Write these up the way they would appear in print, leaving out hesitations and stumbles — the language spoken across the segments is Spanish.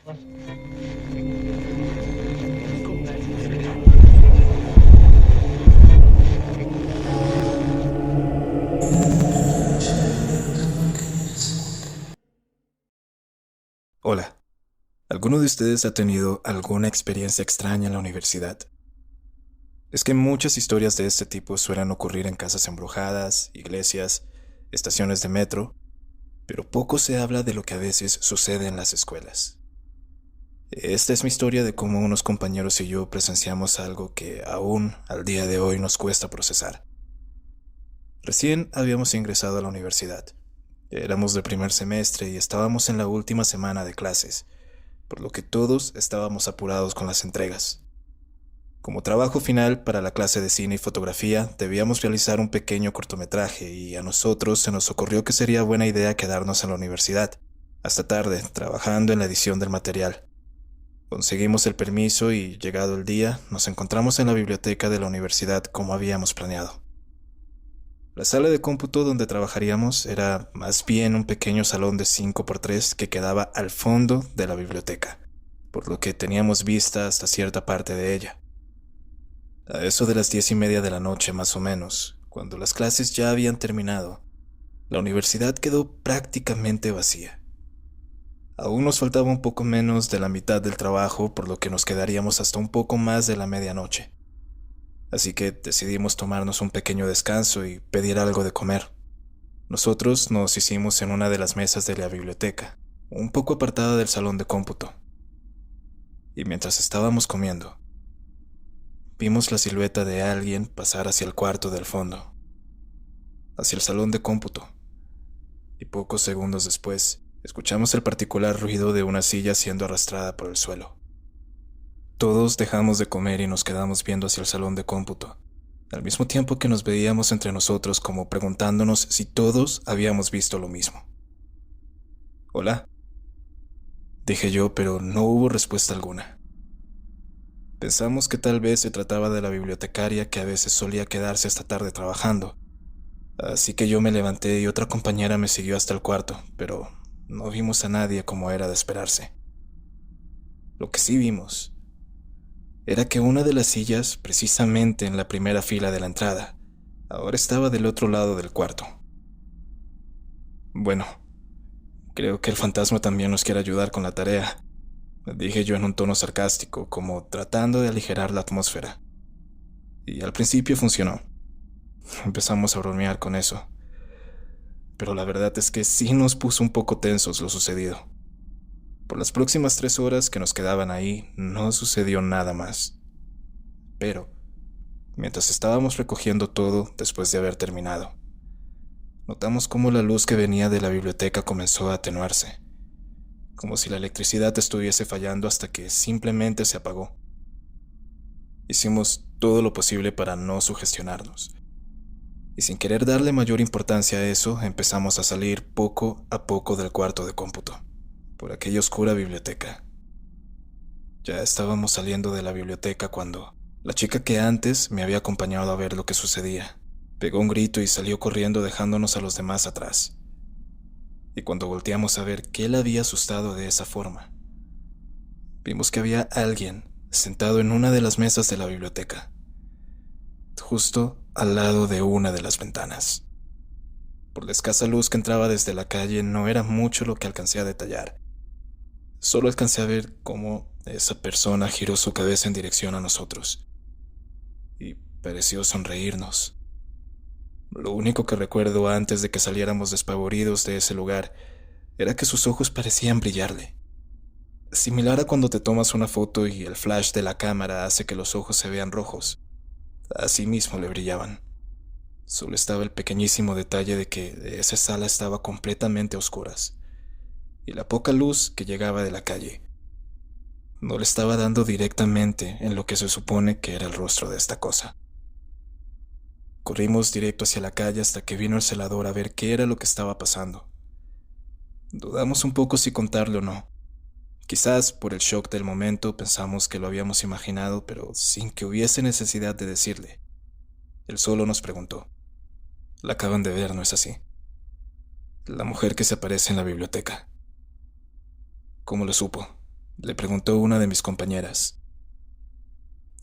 Hola, ¿alguno de ustedes ha tenido alguna experiencia extraña en la universidad? Es que muchas historias de este tipo suelen ocurrir en casas embrujadas, iglesias, estaciones de metro, pero poco se habla de lo que a veces sucede en las escuelas. Esta es mi historia de cómo unos compañeros y yo presenciamos algo que aún al día de hoy nos cuesta procesar. Recién habíamos ingresado a la universidad. Éramos de primer semestre y estábamos en la última semana de clases, por lo que todos estábamos apurados con las entregas. Como trabajo final para la clase de cine y fotografía, debíamos realizar un pequeño cortometraje y a nosotros se nos ocurrió que sería buena idea quedarnos en la universidad, hasta tarde, trabajando en la edición del material. Conseguimos el permiso y, llegado el día, nos encontramos en la biblioteca de la universidad como habíamos planeado. La sala de cómputo donde trabajaríamos era más bien un pequeño salón de 5x3 que quedaba al fondo de la biblioteca, por lo que teníamos vista hasta cierta parte de ella. A eso de las 10:30 de la noche más o menos, cuando las clases ya habían terminado, la universidad quedó prácticamente vacía. Aún nos faltaba un poco menos de la mitad del trabajo, por lo que nos quedaríamos hasta un poco más de la medianoche. Así que decidimos tomarnos un pequeño descanso y pedir algo de comer. Nosotros nos hicimos en una de las mesas de la biblioteca, un poco apartada del salón de cómputo. Y mientras estábamos comiendo, vimos la silueta de alguien pasar hacia el cuarto del fondo, hacia el salón de cómputo, y pocos segundos después, escuchamos el particular ruido de una silla siendo arrastrada por el suelo. Todos dejamos de comer y nos quedamos viendo hacia el salón de cómputo, al mismo tiempo que nos veíamos entre nosotros como preguntándonos si todos habíamos visto lo mismo. «Hola», dije yo, pero no hubo respuesta alguna. Pensamos que tal vez se trataba de la bibliotecaria que a veces solía quedarse hasta tarde trabajando, así que yo me levanté y otra compañera me siguió hasta el cuarto, pero no vimos a nadie como era de esperarse. Lo que sí vimos era que una de las sillas, precisamente en la primera fila de la entrada, ahora estaba del otro lado del cuarto. Bueno, creo que el fantasma también nos quiere ayudar con la tarea, dije yo en un tono sarcástico, como tratando de aligerar la atmósfera. Y al principio funcionó. Empezamos a bromear con eso. Pero la verdad es que sí nos puso un poco tensos lo sucedido. Por las próximas 3 horas que nos quedaban ahí, no sucedió nada más. Pero, mientras estábamos recogiendo todo después de haber terminado, notamos cómo la luz que venía de la biblioteca comenzó a atenuarse, como si la electricidad estuviese fallando hasta que simplemente se apagó. Hicimos todo lo posible para no sugestionarnos, y sin querer darle mayor importancia a eso, empezamos a salir poco a poco del cuarto de cómputo, por aquella oscura biblioteca. Ya estábamos saliendo de la biblioteca cuando la chica que antes me había acompañado a ver lo que sucedía pegó un grito y salió corriendo dejándonos a los demás atrás. Y cuando volteamos a ver qué la había asustado de esa forma, vimos que había alguien sentado en una de las mesas de la biblioteca, justo al lado de una de las ventanas. Por la escasa luz que entraba desde la calle no era mucho lo que alcancé a detallar. Solo alcancé a ver cómo esa persona giró su cabeza en dirección a nosotros y pareció sonreírnos. Lo único que recuerdo antes de que saliéramos despavoridos de ese lugar era que sus ojos parecían brillarle. Similar a cuando te tomas una foto y el flash de la cámara hace que los ojos se vean rojos. Así mismo le brillaban. Solo estaba el pequeñísimo detalle de que esa sala estaba completamente a oscuras, y la poca luz que llegaba de la calle no le estaba dando directamente en lo que se supone que era el rostro de esta cosa. Corrimos directo hacia la calle hasta que vino el celador a ver qué era lo que estaba pasando. Dudamos un poco si contarle o no. Quizás por el shock del momento pensamos que lo habíamos imaginado, pero sin que hubiese necesidad de decirle. Él solo nos preguntó: «La acaban de ver, ¿no es así? La mujer que se aparece en la biblioteca». «¿Cómo lo supo?», Le preguntó una de mis compañeras.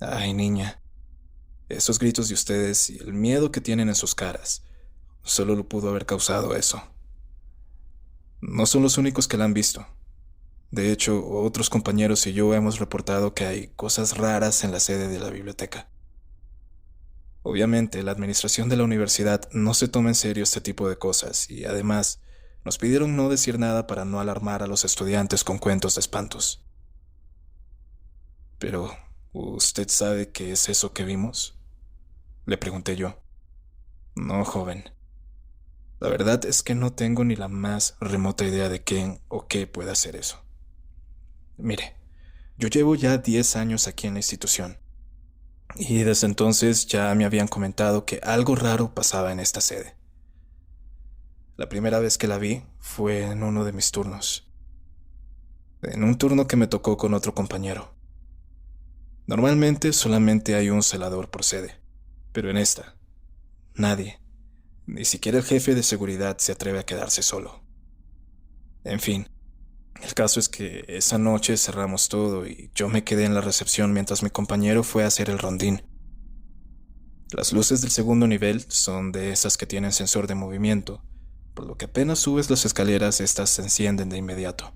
Ay, niña, esos gritos de ustedes y el miedo que tienen en sus caras, solo lo pudo haber causado eso. No son los únicos que la han visto. De hecho, otros compañeros y yo hemos reportado que hay cosas raras en la sede de la biblioteca. Obviamente, la administración de la universidad no se toma en serio este tipo de cosas y, además, nos pidieron no decir nada para no alarmar a los estudiantes con cuentos de espantos. Pero, ¿usted sabe qué es eso que vimos? Le pregunté yo. No, joven. La verdad es que no tengo ni la más remota idea de quién o qué puede hacer eso. Mire, yo llevo ya 10 años aquí en la institución, y desde entonces ya me habían comentado que algo raro pasaba en esta sede. La primera vez que la vi fue en uno de mis turnos, en un turno que me tocó con otro compañero. Normalmente solamente hay un celador por sede, pero en esta, nadie, ni siquiera el jefe de seguridad se atreve a quedarse solo. En fin, el caso es que esa noche cerramos todo y yo me quedé en la recepción mientras mi compañero fue a hacer el rondín. Las luces del segundo nivel son de esas que tienen sensor de movimiento, por lo que apenas subes las escaleras, estas se encienden de inmediato.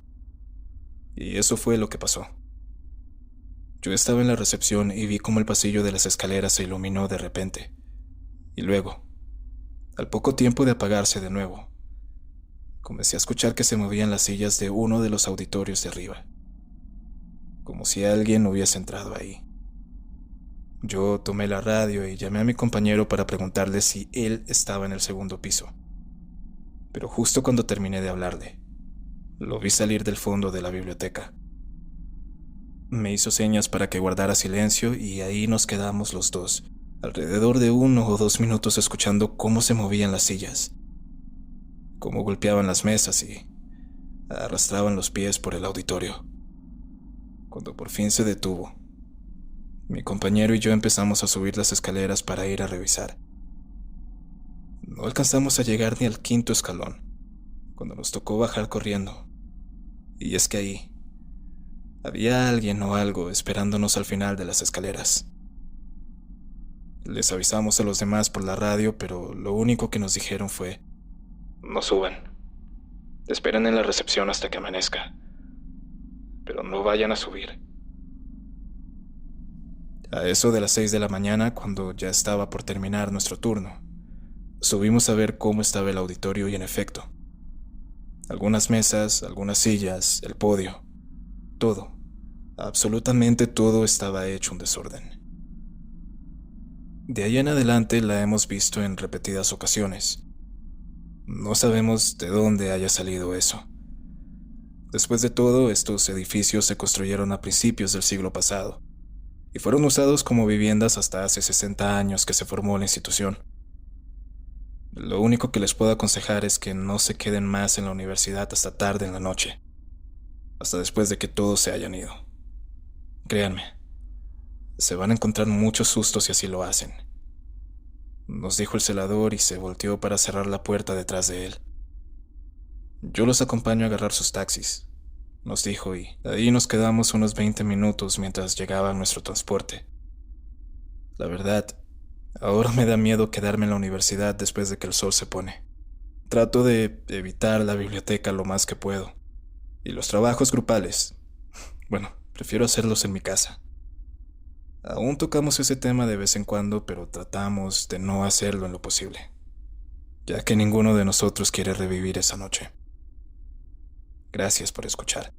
Y eso fue lo que pasó. Yo estaba en la recepción y vi cómo el pasillo de las escaleras se iluminó de repente. Y luego, al poco tiempo de apagarse de nuevo, comencé a escuchar que se movían las sillas de uno de los auditorios de arriba, como si alguien hubiese entrado ahí. Yo tomé la radio y llamé a mi compañero para preguntarle si él estaba en el segundo piso. Pero justo cuando terminé de hablarle, lo vi salir del fondo de la biblioteca. Me hizo señas para que guardara silencio y ahí nos quedamos los dos, alrededor de 1 o 2 minutos escuchando cómo se movían las sillas, cómo golpeaban las mesas y arrastraban los pies por el auditorio. Cuando por fin se detuvo, mi compañero y yo empezamos a subir las escaleras para ir a revisar. No alcanzamos a llegar ni al quinto escalón, cuando nos tocó bajar corriendo. Y es que ahí había alguien o algo esperándonos al final de las escaleras. Les avisamos a los demás por la radio, pero lo único que nos dijeron fue: no suban. Esperen en la recepción hasta que amanezca. Pero no vayan a subir. A eso de las 6 de la mañana, cuando ya estaba por terminar nuestro turno, subimos a ver cómo estaba el auditorio y en efecto, algunas mesas, algunas sillas, el podio, todo, absolutamente todo estaba hecho un desorden. De ahí en adelante la hemos visto en repetidas ocasiones. No sabemos de dónde haya salido eso. Después de todo, estos edificios se construyeron a principios del siglo pasado y fueron usados como viviendas hasta hace 60 años que se formó la institución. Lo único que les puedo aconsejar es que no se queden más en la universidad hasta tarde en la noche, hasta después de que todos se hayan ido. Créanme, se van a encontrar muchos sustos si así lo hacen, nos dijo el celador y se volteó para cerrar la puerta detrás de él. Yo los acompaño a agarrar sus taxis, nos dijo, y ahí nos quedamos unos 20 minutos mientras llegaba nuestro transporte. La verdad, ahora me da miedo quedarme en la universidad después de que el sol se pone. Trato de evitar la biblioteca lo más que puedo. Y los trabajos grupales, bueno, prefiero hacerlos en mi casa. Aún tocamos ese tema de vez en cuando, pero tratamos de no hacerlo en lo posible, ya que ninguno de nosotros quiere revivir esa noche. Gracias por escuchar.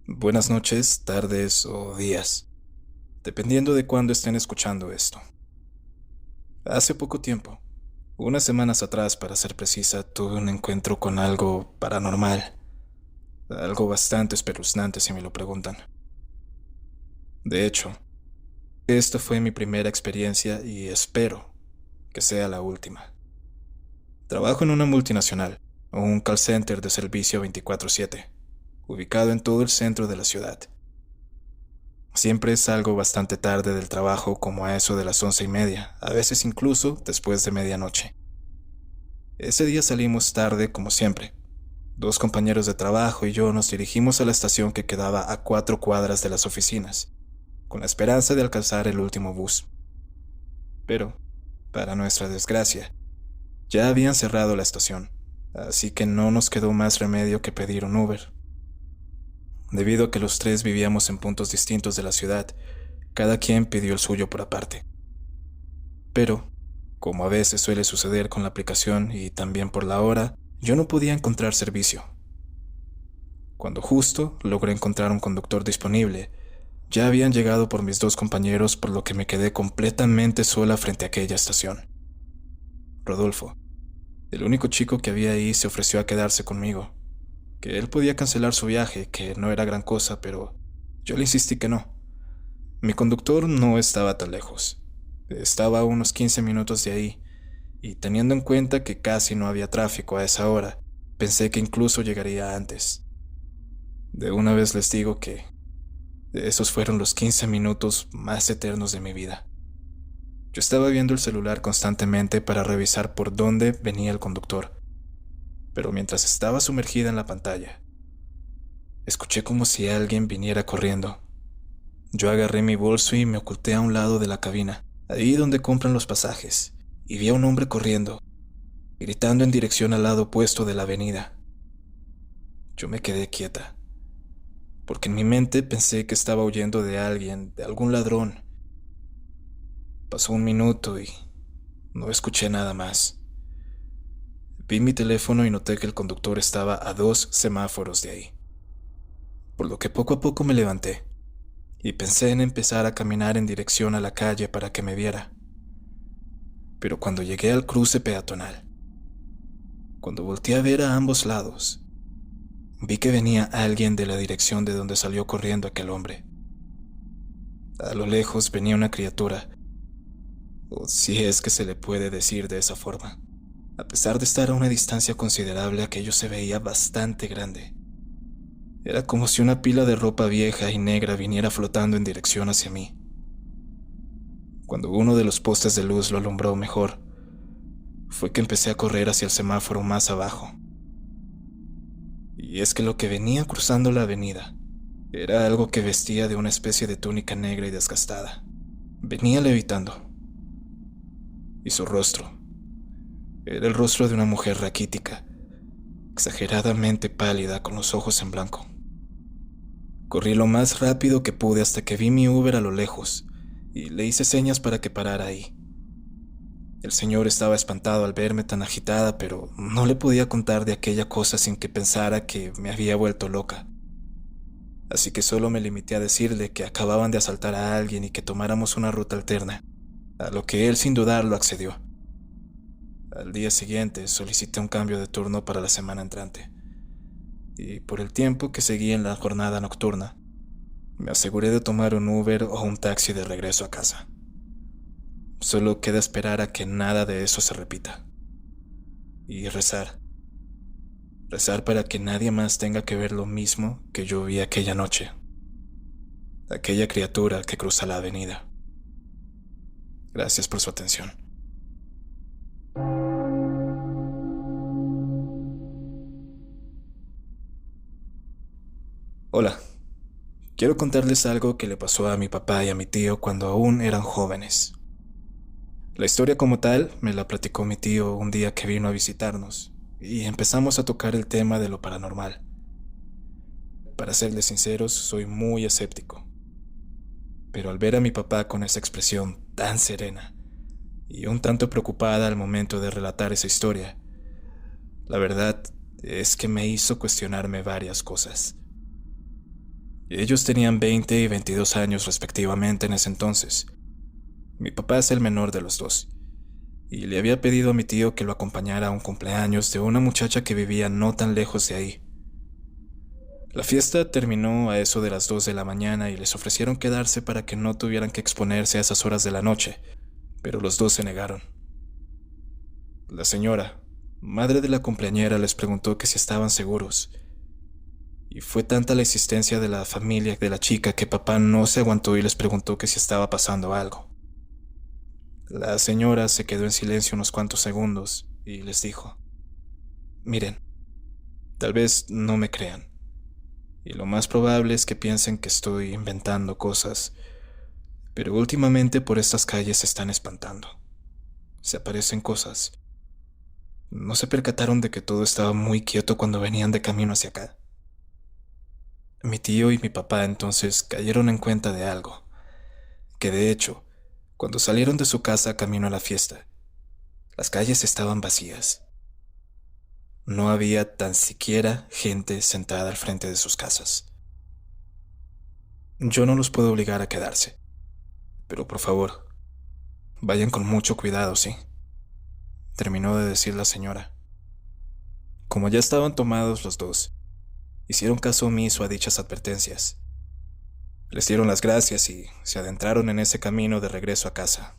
Buenas noches, tardes o días, dependiendo de cuándo estén escuchando esto. Hace poco tiempo, unas semanas atrás para ser precisa, tuve un encuentro con algo paranormal, algo bastante espeluznante si me lo preguntan. De hecho, esta fue mi primera experiencia y espero que sea la última. Trabajo en una multinacional, o un call center de servicio 24/7, ubicado en todo el centro de la ciudad. Siempre salgo bastante tarde del trabajo, como a eso de las 11:30, a veces incluso después de medianoche. Ese día salimos tarde como siempre. 2 compañeros de trabajo y yo nos dirigimos a la estación que quedaba a 4 cuadras de las oficinas, con la esperanza de alcanzar el último bus. Pero, para nuestra desgracia, ya habían cerrado la estación, así que no nos quedó más remedio que pedir un Uber. Debido a que los 3 vivíamos en puntos distintos de la ciudad, cada quien pidió el suyo por aparte. Pero, como a veces suele suceder con la aplicación y también por la hora, yo no podía encontrar servicio. Cuando justo logré encontrar un conductor disponible, ya habían llegado por mis 2 compañeros, por lo que me quedé completamente sola frente a aquella estación. Rodolfo, el único chico que había ahí, se ofreció a quedarse conmigo, que él podía cancelar su viaje, que no era gran cosa, pero yo le insistí que no. Mi conductor no estaba tan lejos. Estaba a unos 15 minutos de ahí, y teniendo en cuenta que casi no había tráfico a esa hora, pensé que incluso llegaría antes. De una vez les digo que esos fueron los 15 minutos más eternos de mi vida. Yo estaba viendo el celular constantemente para revisar por dónde venía el conductor, pero mientras estaba sumergida en la pantalla, escuché como si alguien viniera corriendo. Yo agarré mi bolso y me oculté a un lado de la cabina, ahí donde compran los pasajes, y vi a un hombre corriendo, gritando en dirección al lado opuesto de la avenida. Yo me quedé quieta, porque en mi mente pensé que estaba huyendo de alguien, de algún ladrón. Pasó un minuto y no escuché nada más. Vi mi teléfono y noté que el conductor estaba a 2 semáforos de ahí, por lo que poco a poco me levanté y pensé en empezar a caminar en dirección a la calle para que me viera. Pero cuando llegué al cruce peatonal, cuando volteé a ver a ambos lados, vi que venía alguien de la dirección de donde salió corriendo aquel hombre. A lo lejos venía una criatura, o si es que se le puede decir de esa forma. A pesar de estar a una distancia considerable, aquello se veía bastante grande. Era como si una pila de ropa vieja y negra viniera flotando en dirección hacia mí. Cuando uno de los postes de luz lo alumbró mejor, fue que empecé a correr hacia el semáforo más abajo. Y es que lo que venía cruzando la avenida era algo que vestía de una especie de túnica negra y desgastada. Venía levitando. Y su rostro era el rostro de una mujer raquítica, exageradamente pálida, con los ojos en blanco. Corrí lo más rápido que pude hasta que vi mi Uber a lo lejos y le hice señas para que parara ahí. El señor estaba espantado al verme tan agitada, pero no le podía contar de aquella cosa sin que pensara que me había vuelto loca. Así que solo me limité a decirle que acababan de asaltar a alguien y que tomáramos una ruta alterna, a lo que él sin dudarlo accedió. Al día siguiente solicité un cambio de turno para la semana entrante, y por el tiempo que seguí en la jornada nocturna, me aseguré de tomar un Uber o un taxi de regreso a casa. Solo queda esperar a que nada de eso se repita. Y rezar. Rezar para que nadie más tenga que ver lo mismo que yo vi aquella noche. Aquella criatura que cruza la avenida. Gracias por su atención. Hola. Quiero contarles algo que le pasó a mi papá y a mi tío cuando aún eran jóvenes. La historia como tal me la platicó mi tío un día que vino a visitarnos y empezamos a tocar el tema de lo paranormal. Para serles sinceros, soy muy escéptico. Pero al ver a mi papá con esa expresión tan serena y un tanto preocupada al momento de relatar esa historia, la verdad es que me hizo cuestionarme varias cosas. Ellos tenían 20 y 22 años respectivamente en ese entonces. Mi papá es el menor de los 2, y le había pedido a mi tío que lo acompañara a un cumpleaños de una muchacha que vivía no tan lejos de ahí. La fiesta terminó a eso de las 2 de la mañana y les ofrecieron quedarse para que no tuvieran que exponerse a esas horas de la noche, pero los 2 se negaron. La señora, madre de la cumpleañera, les preguntó que si estaban seguros, y fue tanta la insistencia de la familia de la chica que papá no se aguantó y les preguntó que si estaba pasando algo. La señora se quedó en silencio unos cuantos segundos y les dijo: Miren, tal vez no me crean, y lo más probable es que piensen que estoy inventando cosas, pero últimamente por estas calles se están espantando. Se aparecen cosas. ¿No se percataron de que todo estaba muy quieto cuando venían de camino hacia acá? Mi tío y mi papá entonces cayeron en cuenta de algo, que de hecho, cuando salieron de su casa camino a la fiesta, las calles estaban vacías. No había tan siquiera gente sentada al frente de sus casas. Yo no los puedo obligar a quedarse, pero por favor, vayan con mucho cuidado, ¿sí? Terminó de decir la señora. Como ya estaban tomados los dos, hicieron caso omiso a dichas advertencias. Les dieron las gracias y se adentraron en ese camino de regreso a casa.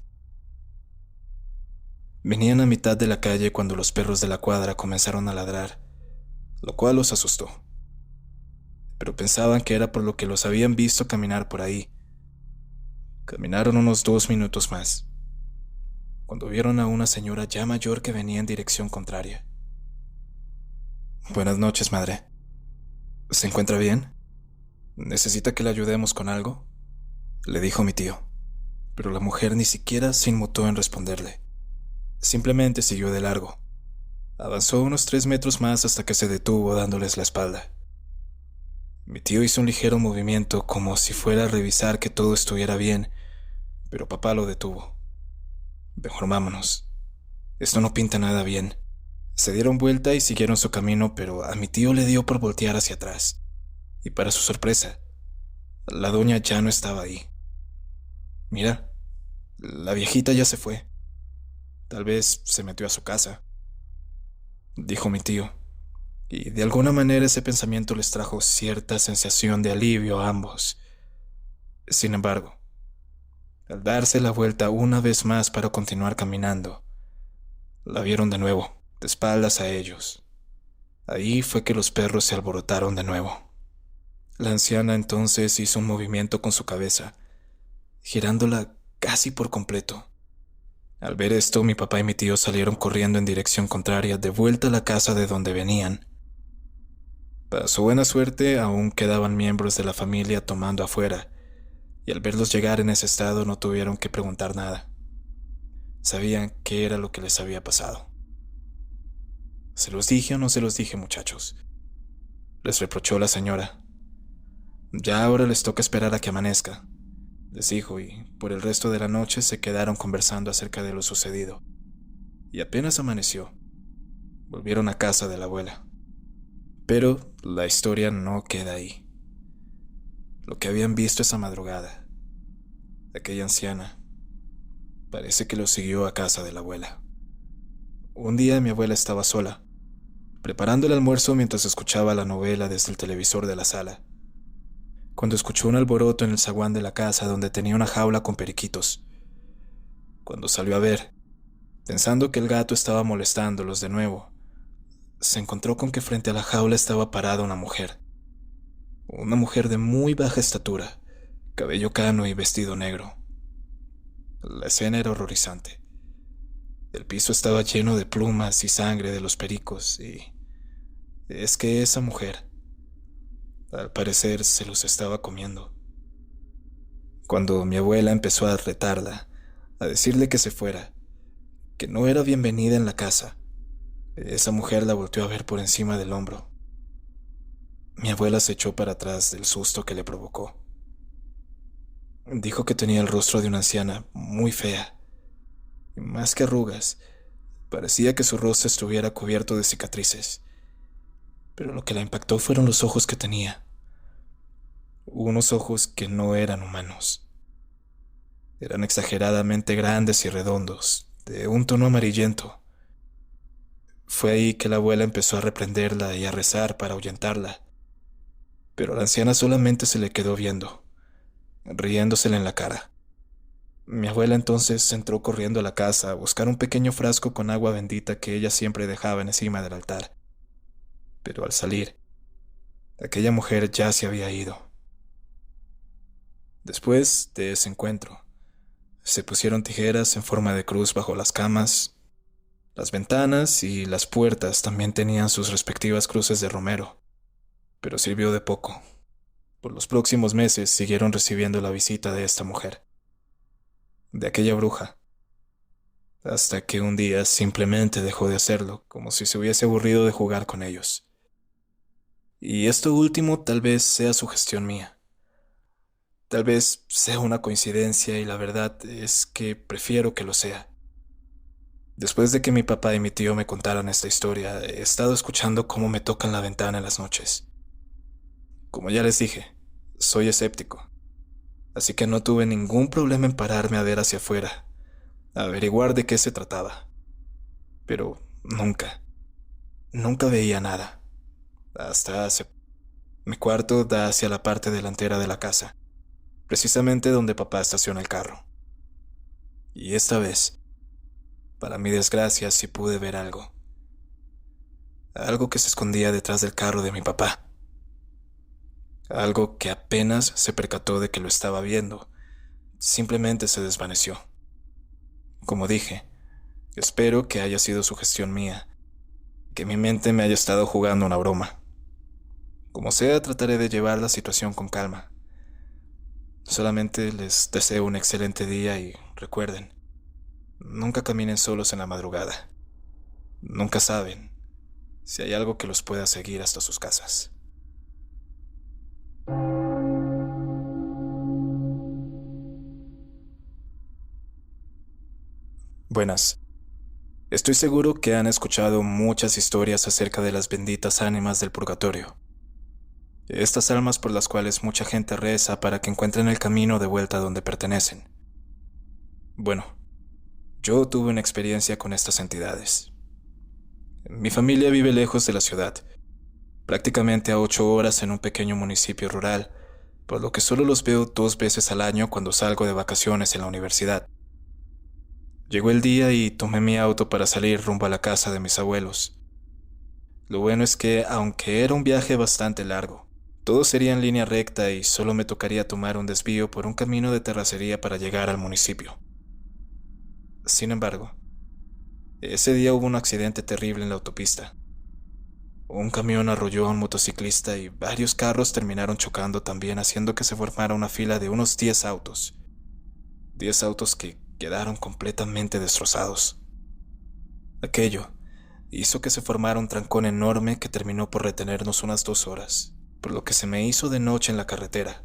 Venían a mitad de la calle cuando los perros de la cuadra comenzaron a ladrar, lo cual los asustó. Pero pensaban que era por lo que los habían visto caminar por ahí. Caminaron unos 2 minutos más, cuando vieron a una señora ya mayor que venía en dirección contraria. Buenas noches, madre. ¿Se encuentra bien? ¿Necesita que le ayudemos con algo?, le dijo mi tío, pero la mujer ni siquiera se inmutó en responderle. Simplemente siguió de largo. Avanzó unos 3 metros más hasta que se detuvo dándoles la espalda. Mi tío hizo un ligero movimiento como si fuera a revisar que todo estuviera bien, pero papá lo detuvo. Mejor vámonos. Esto no pinta nada bien. Se dieron vuelta y siguieron su camino, pero a mi tío le dio por voltear hacia atrás. Y para su sorpresa, la doña ya no estaba ahí. Mira, la viejita ya se fue. Tal vez se metió a su casa, dijo mi tío, y de alguna manera ese pensamiento les trajo cierta sensación de alivio a ambos. Sin embargo, al darse la vuelta una vez más para continuar caminando, la vieron de nuevo, de espaldas a ellos. Ahí fue que los perros se alborotaron de nuevo. La anciana entonces hizo un movimiento con su cabeza, girándola casi por completo. Al ver esto, mi papá y mi tío salieron corriendo en dirección contraria, de vuelta a la casa de donde venían. Para su buena suerte, aún quedaban miembros de la familia tomando afuera, y al verlos llegar en ese estado no tuvieron que preguntar nada. Sabían qué era lo que les había pasado. ¿Se los dije o no se los dije, muchachos?, les reprochó la señora. Ya ahora les toca esperar a que amanezca, les dijo, y por el resto de la noche se quedaron conversando acerca de lo sucedido. Y apenas amaneció, volvieron a casa de la abuela. Pero la historia no queda ahí. Lo que habían visto esa madrugada, aquella anciana, parece que lo siguió a casa de la abuela. Un día mi abuela estaba sola, preparando el almuerzo mientras escuchaba la novela desde el televisor de la sala, cuando escuchó un alboroto en el zaguán de la casa donde tenía una jaula con periquitos. Cuando salió a ver, pensando que el gato estaba molestándolos de nuevo, se encontró con que frente a la jaula estaba parada una mujer. Una mujer de muy baja estatura, cabello cano y vestido negro. La escena era horrorizante. El piso estaba lleno de plumas y sangre de los pericos, y es que esa mujer, al parecer, se los estaba comiendo. Cuando mi abuela empezó a retarla, a decirle que se fuera, que no era bienvenida en la casa, esa mujer la volteó a ver por encima del hombro. Mi abuela se echó para atrás del susto que le provocó. Dijo que tenía el rostro de una anciana muy fea, y más que arrugas, parecía que su rostro estuviera cubierto de cicatrices. Pero lo que la impactó fueron los ojos que tenía. Unos ojos que no eran humanos. Eran exageradamente grandes y redondos, de un tono amarillento. Fue ahí que la abuela empezó a reprenderla y a rezar para ahuyentarla. Pero la anciana solamente se le quedó viendo, riéndosele en la cara. Mi abuela entonces entró corriendo a la casa a buscar un pequeño frasco con agua bendita que ella siempre dejaba encima del altar. Pero al salir, aquella mujer ya se había ido. Después de ese encuentro, se pusieron tijeras en forma de cruz bajo las camas Las ventanas y las puertas también tenían sus respectivas cruces de romero, pero sirvió de poco. Por los próximos meses siguieron recibiendo la visita de esta mujer, de aquella bruja, hasta que un día simplemente dejó de hacerlo, como si se hubiese aburrido de jugar con ellos. Y esto último tal vez sea sugestión mía. Tal vez sea una coincidencia y la verdad es que prefiero que lo sea. Después de que mi papá y mi tío me contaran esta historia, he estado escuchando cómo me tocan la ventana en las noches. Como ya les dije, soy escéptico, así que no tuve ningún problema en pararme a ver hacia afuera, a averiguar de qué se trataba. Pero nunca veía nada. Hasta hace... Mi cuarto da hacia la parte delantera de la casa, precisamente donde papá estaciona el carro. Y esta vez, para mi desgracia, sí pude ver algo. Algo que se escondía detrás del carro de mi papá. Algo que apenas se percató de que lo estaba viendo, simplemente se desvaneció. Como dije, espero que haya sido sugestión mía, que mi mente me haya estado jugando una broma. Como sea, trataré de llevar la situación con calma. Solamente les deseo un excelente día y recuerden, nunca caminen solos en la madrugada. Nunca saben si hay algo que los pueda seguir hasta sus casas. Buenas. Estoy seguro que han escuchado muchas historias acerca de las benditas ánimas del purgatorio. Estas almas por las cuales mucha gente reza para que encuentren el camino de vuelta a donde pertenecen. Bueno, yo tuve una experiencia con estas entidades. Mi familia vive lejos de la ciudad, prácticamente a 8 horas en un pequeño municipio rural, por lo que solo los veo 2 veces al año cuando salgo de vacaciones en la universidad. Llegó el día y tomé mi auto para salir rumbo a la casa de mis abuelos. Lo bueno es que, aunque era un viaje bastante largo, todo sería en línea recta y solo me tocaría tomar un desvío por un camino de terracería para llegar al municipio. Sin embargo, ese día hubo un accidente terrible en la autopista. Un camión arrolló a un motociclista y varios carros terminaron chocando también, haciendo que se formara una fila de unos 10 autos. 10 autos que quedaron completamente destrozados. Aquello hizo que se formara un trancón enorme que terminó por retenernos unas 2 horas, por lo que se me hizo de noche en la carretera.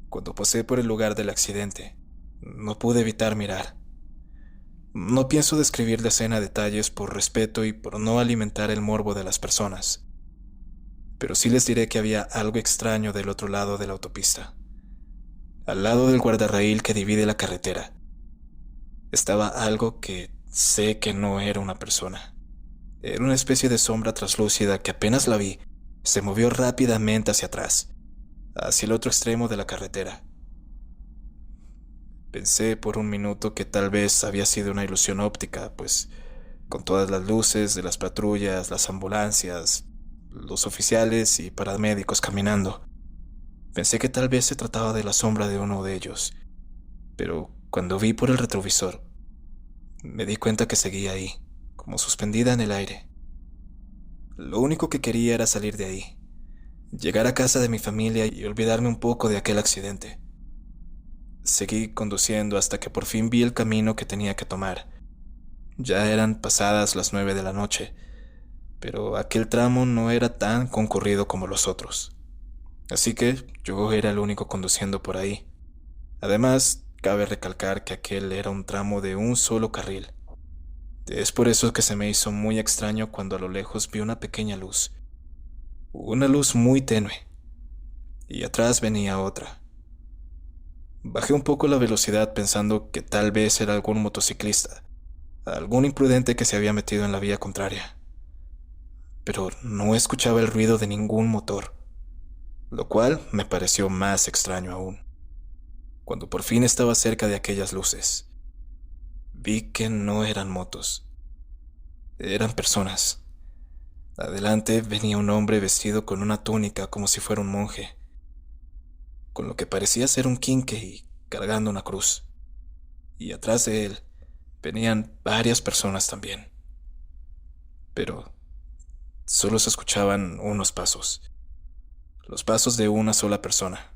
Cuando pasé por el lugar del accidente, no pude evitar mirar. No pienso describir la escena a detalles por respeto y por no alimentar el morbo de las personas, pero sí les diré que había algo extraño del otro lado de la autopista. Al lado del guardarraíl que divide la carretera, estaba algo que sé que no era una persona. Era una especie de sombra traslúcida que apenas la vi, se movió rápidamente hacia atrás, hacia el otro extremo de la carretera. Pensé por un minuto que tal vez había sido una ilusión óptica, pues con todas las luces de las patrullas, las ambulancias, los oficiales y paramédicos caminando, pensé que tal vez se trataba de la sombra de uno de ellos, pero cuando vi por el retrovisor, me di cuenta que seguía ahí, como suspendida en el aire. Lo único que quería era salir de ahí, llegar a casa de mi familia y olvidarme un poco de aquel accidente. Seguí conduciendo hasta que por fin vi el camino que tenía que tomar. Ya eran pasadas las 9 de la noche, pero aquel tramo no era tan concurrido como los otros. Así que yo era el único conduciendo por ahí. Además, cabe recalcar que aquel era un tramo de un solo carril. Es por eso que se me hizo muy extraño cuando a lo lejos vi una pequeña luz. Una luz muy tenue. Y atrás venía otra. Bajé un poco la velocidad pensando que tal vez era algún motociclista, algún imprudente que se había metido en la vía contraria. Pero no escuchaba el ruido de ningún motor, lo cual me pareció más extraño aún. Cuando por fin estaba cerca de aquellas luces, vi que no eran motos, eran personas. Adelante venía un hombre vestido con una túnica como si fuera un monje, con lo que parecía ser un quinque y cargando una cruz. Y atrás de él Venían varias personas también, pero solo se escuchaban unos pasos, los pasos de una sola persona.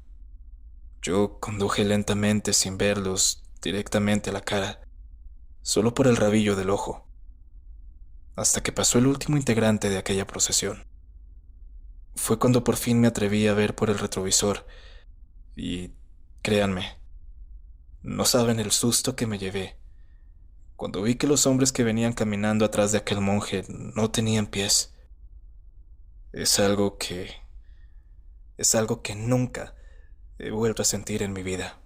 Yo conduje lentamente sin verlos directamente a la cara, solo por el rabillo del ojo, hasta que pasó el último integrante de aquella procesión. Fue cuando por fin me atreví a ver por el retrovisor y, créanme, no saben el susto que me llevé cuando vi que los hombres que venían caminando atrás de aquel monje no tenían pies. Es algo que... es algo que nunca he vuelto a sentir en mi vida.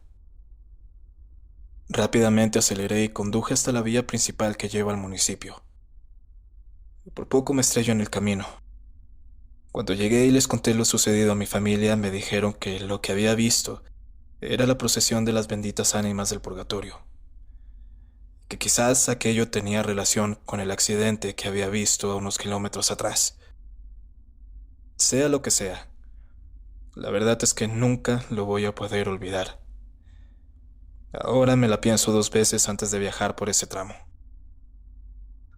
Rápidamente aceleré y conduje hasta la vía principal que lleva al municipio. Por poco me estrello en el camino. Cuando llegué y les conté lo sucedido a mi familia, me dijeron que lo que había visto era la procesión de las benditas ánimas del purgatorio, que quizás aquello tenía relación con el accidente que había visto a unos kilómetros atrás. Sea lo que sea, la verdad es que nunca lo voy a poder olvidar. Ahora me la pienso 2 veces antes de viajar por ese tramo.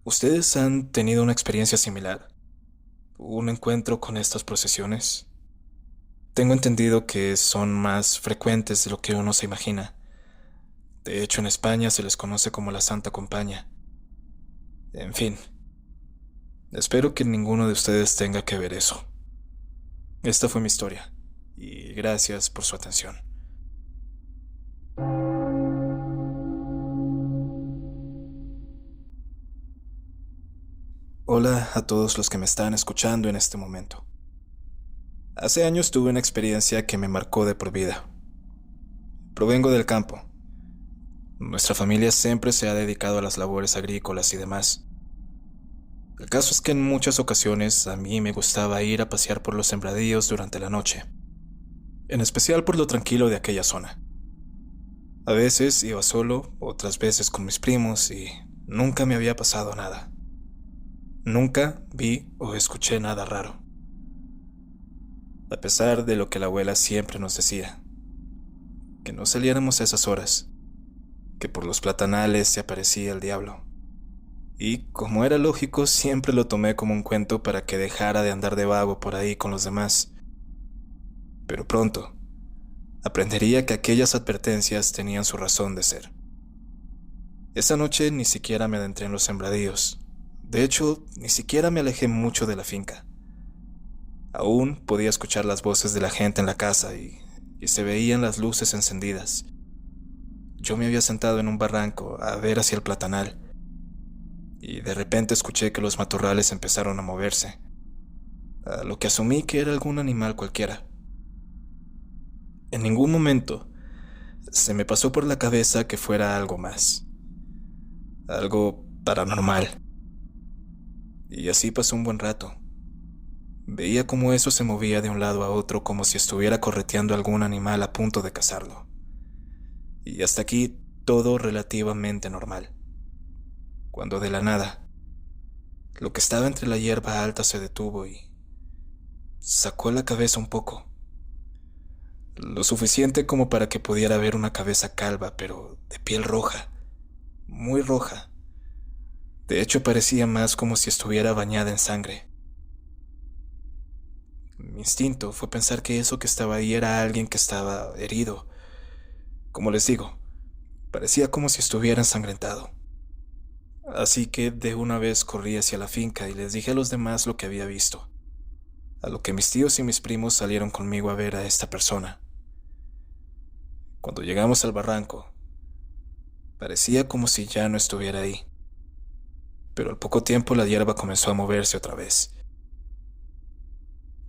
¿Ustedes han tenido una experiencia similar? ¿Un encuentro con estas procesiones? Tengo entendido que son más frecuentes de lo que uno se imagina. De hecho, en España se les conoce como la Santa Compaña. En fin, espero que ninguno de ustedes tenga que ver eso. Esta fue mi historia, y gracias por su atención. Hola a todos los que me están escuchando en este momento. Hace años tuve una experiencia que me marcó de por vida. Provengo del campo. Nuestra familia siempre se ha dedicado a las labores agrícolas y demás. El caso es que en muchas ocasiones a mí me gustaba ir a pasear por los sembradíos durante la noche, en especial por lo tranquilo de aquella zona. A veces iba solo, otras veces con mis primos y nunca me había pasado nada. Nunca vi o escuché nada raro. A pesar de lo que la abuela siempre nos decía, que no saliéramos a esas horas, que por los platanales se aparecía el diablo. Y, como era lógico, siempre lo tomé como un cuento para que dejara de andar de vago por ahí con los demás. Pero pronto, aprendería que aquellas advertencias tenían su razón de ser. Esa noche ni siquiera me adentré en los sembradíos. De hecho, ni siquiera me alejé mucho de la finca. Aún podía escuchar las voces de la gente en la casa y se veían las luces encendidas. Yo me había sentado en un barranco a ver hacia el platanal, y de repente escuché que los matorrales empezaron a moverse, a lo que asumí que era algún animal cualquiera. En ningún momento se me pasó por la cabeza que fuera algo más, algo paranormal. Y así pasó un buen rato. Veía cómo eso se movía de un lado a otro como si estuviera correteando algún animal a punto de cazarlo. Y hasta aquí todo relativamente normal. Cuando de la nada, lo que estaba entre la hierba alta se detuvo y sacó la cabeza un poco. Lo suficiente como para que pudiera ver una cabeza calva, pero de piel roja, muy roja. De hecho, parecía más como si estuviera bañada en sangre. Mi instinto fue pensar que eso que estaba ahí era alguien que estaba herido. Como les digo, parecía como si estuviera ensangrentado. Así que de una vez corrí hacia la finca y les dije a los demás lo que había visto. A lo que mis tíos y mis primos salieron conmigo a ver a esta persona. Cuando llegamos al barranco, parecía como si ya no estuviera ahí. Pero al poco tiempo la hierba comenzó a moverse otra vez.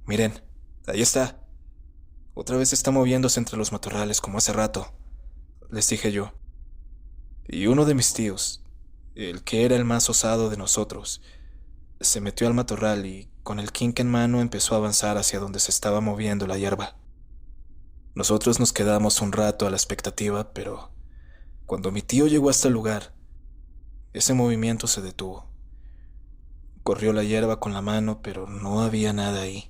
Miren, ahí está. Otra vez está moviéndose entre los matorrales como hace rato, les dije yo. Y uno de mis tíos, el que era el más osado de nosotros, se metió al matorral y, con el quinqué en mano, empezó a avanzar hacia donde se estaba moviendo la hierba. Nosotros nos quedamos un rato a la expectativa, pero cuando mi tío llegó hasta el lugar, ese movimiento se detuvo. Corrió la hierba con la mano, pero no había nada ahí.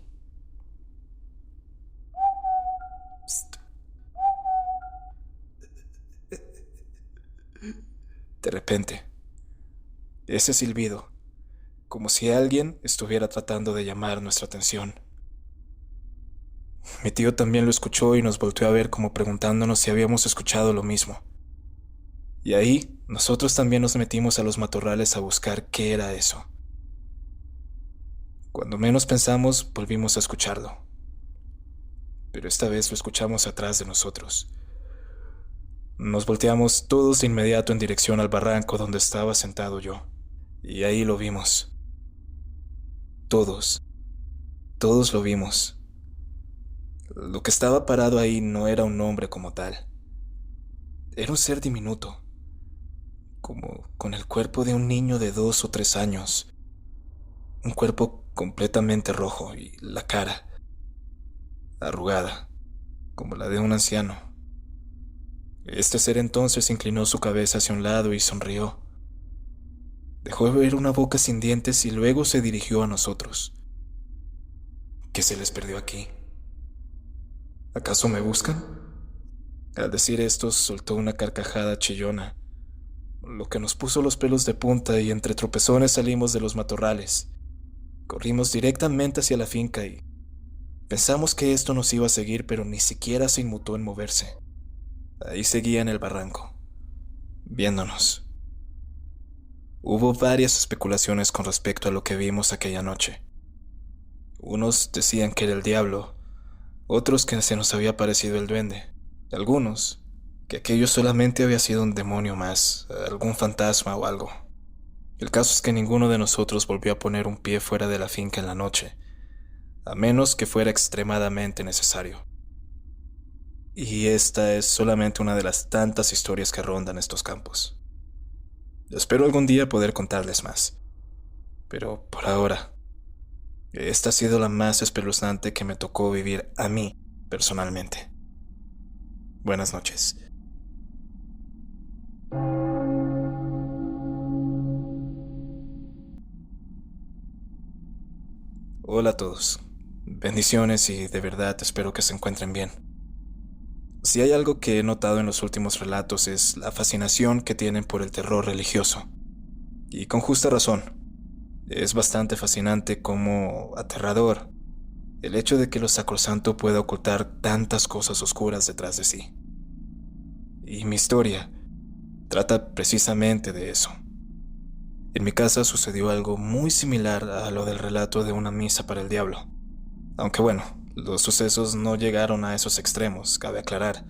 De repente, ese silbido, como si alguien estuviera tratando de llamar nuestra atención. Mi tío también lo escuchó y nos volteó a ver como preguntándonos si habíamos escuchado lo mismo. Y ahí, nosotros también nos metimos a los matorrales a buscar qué era eso. Cuando menos pensamos, volvimos a escucharlo. Pero esta vez lo escuchamos atrás de nosotros. Nos volteamos todos de inmediato en dirección al barranco donde estaba sentado yo. Y ahí lo vimos. Todos, todos lo vimos. Lo que estaba parado ahí no era un hombre como tal. Era un ser diminuto, como con el cuerpo de un niño de 2 o 3 años. Un cuerpo completamente rojo y la cara arrugada, como la de un anciano. Este ser entonces inclinó su cabeza hacia un lado y sonrió. Dejó de ver una boca sin dientes y luego se dirigió a nosotros. ¿Qué se les perdió aquí? ¿Acaso me buscan? Al decir esto, soltó una carcajada chillona, lo que nos puso los pelos de punta y entre tropezones salimos de los matorrales. Corrimos directamente hacia la finca y pensamos que esto nos iba a seguir, pero ni siquiera se inmutó en moverse. Ahí seguía en el barranco, viéndonos. Hubo varias especulaciones con respecto a lo que vimos aquella noche. Unos decían que era el diablo, otros que se nos había parecido el duende, algunos que aquello solamente había sido un demonio más, algún fantasma o algo. El caso es que ninguno de nosotros volvió a poner un pie fuera de la finca en la noche, a menos que fuera extremadamente necesario. Y esta es solamente una de las tantas historias que rondan estos campos. Espero algún día poder contarles más, pero por ahora, esta ha sido la más espeluznante que me tocó vivir a mí personalmente. Buenas noches. Hola a todos. Bendiciones y de verdad espero que se encuentren bien. Si hay algo que he notado en los últimos relatos es la fascinación que tienen por el terror religioso. Y con justa razón. Es bastante fascinante como aterrador el hecho de que lo sacrosanto pueda ocultar tantas cosas oscuras detrás de sí. Y mi historia trata precisamente de eso. En mi casa sucedió algo muy similar a lo del relato de una misa para el diablo. Aunque bueno, los sucesos no llegaron a esos extremos, cabe aclarar.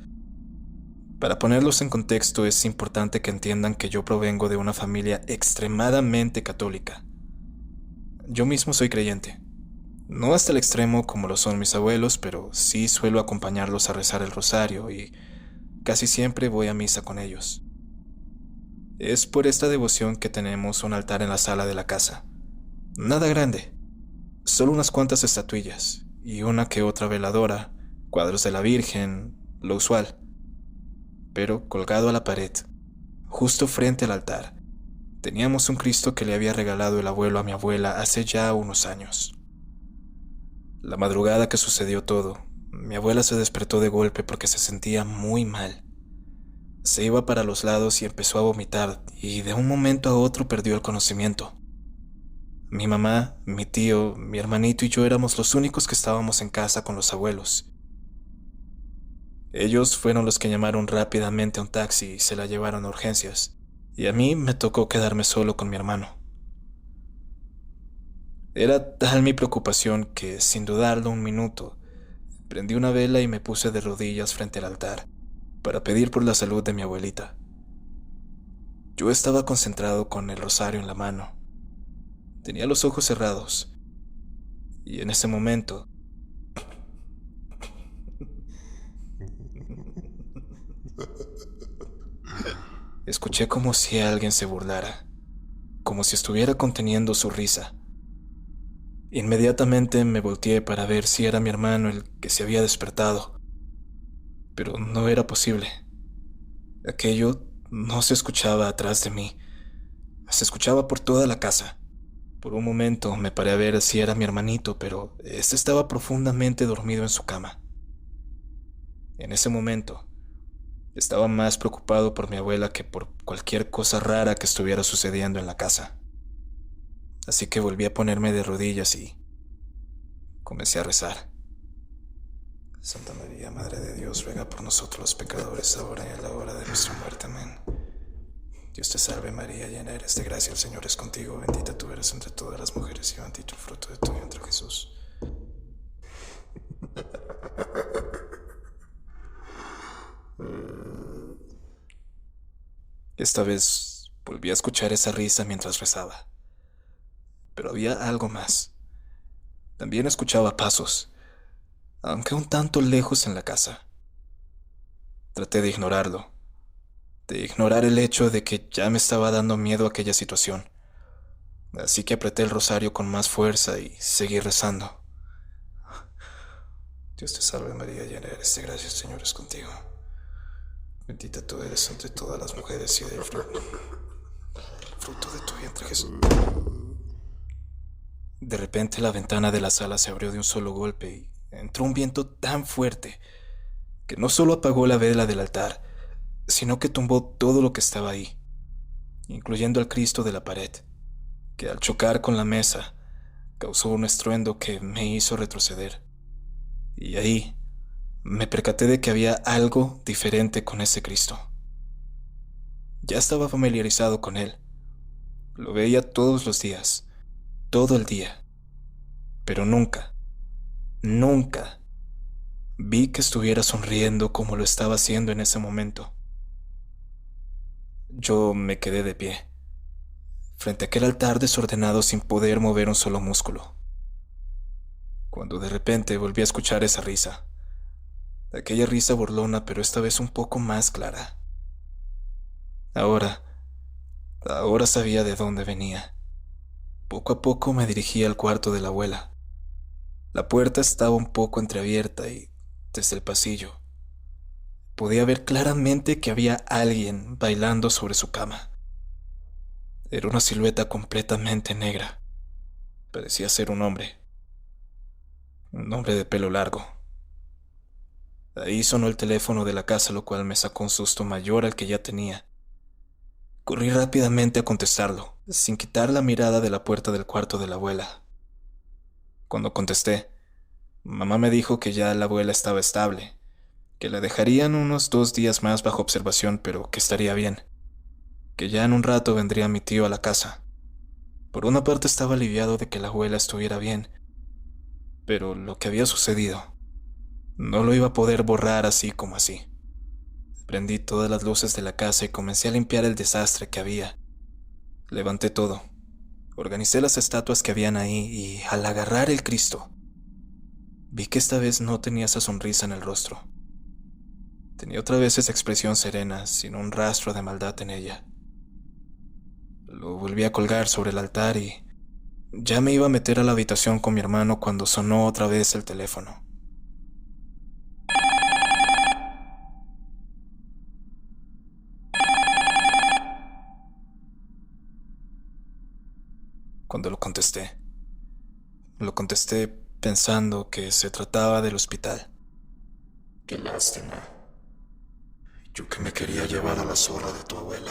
Para ponerlos en contexto es importante que entiendan que yo provengo de una familia extremadamente católica. Yo mismo soy creyente. No hasta el extremo como lo son mis abuelos, pero sí suelo acompañarlos a rezar el rosario y casi siempre voy a misa con ellos. Es por esta devoción que tenemos un altar en la sala de la casa. Nada grande, solo unas cuantas estatuillas y una que otra veladora, cuadros de la Virgen, lo usual. Pero colgado a la pared, justo frente al altar, teníamos un Cristo que le había regalado el abuelo a mi abuela hace ya unos años. La madrugada que sucedió todo, mi abuela se despertó de golpe porque se sentía muy mal. Se iba para los lados y empezó a vomitar, y de un momento a otro perdió el conocimiento. Mi mamá, mi tío, mi hermanito y yo éramos los únicos que estábamos en casa con los abuelos. Ellos fueron los que llamaron rápidamente a un taxi y se la llevaron a urgencias, y a mí me tocó quedarme solo con mi hermano. Era tal mi preocupación que, sin dudarlo un minuto, prendí una vela y me puse de rodillas frente al altar para pedir por la salud de mi abuelita. Yo estaba concentrado con el rosario en la mano. Tenía los ojos cerrados, y en ese momento escuché como si alguien se burlara, como si estuviera conteniendo su risa. Inmediatamente me volteé para ver si era mi hermano el que se había despertado, pero no era posible. Aquello no se escuchaba atrás de mí, se escuchaba por toda la casa. Por un momento me paré a ver si era mi hermanito, pero este estaba profundamente dormido en su cama. En ese momento, estaba más preocupado por mi abuela que por cualquier cosa rara que estuviera sucediendo en la casa. Así que volví a ponerme de rodillas y comencé a rezar. Santa María, Madre de Dios, ruega por nosotros los pecadores, ahora y en la hora de nuestra muerte. Amén. Dios te salve María, llena eres de gracia, el Señor es contigo, bendita tú eres entre todas las mujeres y bendito el fruto de tu vientre, Jesús. Esta vez volví a escuchar esa risa mientras rezaba. Pero había algo más. También escuchaba pasos, aunque un tanto lejos en la casa. Traté de ignorarlo, de ignorar el hecho de que ya me estaba dando miedo aquella situación. Así que apreté el rosario con más fuerza y seguí rezando. Dios te salve María, llena eres de gracia, el Señor es contigo. Bendita tú eres entre todas las mujeres y del fruto de tu vientre, Jesús. De repente la ventana de la sala se abrió de un solo golpe y entró un viento tan fuerte que no solo apagó la vela del altar, sino que tumbó todo lo que estaba ahí, incluyendo al Cristo de la pared, que al chocar con la mesa causó un estruendo que me hizo retroceder. Y ahí me percaté de que había algo diferente con ese Cristo. Ya estaba familiarizado con él. Lo veía todos los días, todo el día. Pero nunca vi que estuviera sonriendo como lo estaba haciendo en ese momento. Yo me quedé de pie, frente a aquel altar desordenado sin poder mover un solo músculo. Cuando de repente volví a escuchar esa risa. Aquella risa burlona, pero esta vez un poco más clara. Ahora sabía de dónde venía. Poco a poco me dirigí al cuarto de la abuela. La puerta estaba un poco entreabierta y, desde el pasillo, podía ver claramente que había alguien bailando sobre su cama. Era una silueta completamente negra. Parecía ser un hombre de pelo largo. Ahí sonó el teléfono de la casa, lo cual me sacó un susto mayor al que ya tenía. Corrí rápidamente a contestarlo, sin quitar la mirada de la puerta del cuarto de la abuela. Cuando contesté, mamá me dijo que ya la abuela estaba estable, que la dejarían unos 2 días más bajo observación, pero que estaría bien, que ya en un rato vendría mi tío a la casa. Por una parte estaba aliviado de que la abuela estuviera bien, pero lo que había sucedido no lo iba a poder borrar así como así. Prendí todas las luces de la casa y comencé a limpiar el desastre que había. Levanté todo, organicé las estatuas que habían ahí y al agarrar el Cristo, vi que esta vez no tenía esa sonrisa en el rostro. Tenía otra vez esa expresión serena, sin un rastro de maldad en ella. Lo volví a colgar sobre el altar y ya me iba a meter a la habitación con mi hermano cuando sonó otra vez el teléfono. Cuando lo contesté pensando que se trataba del hospital. Qué lástima. Yo que me quería llevar a la zorra de tu abuela.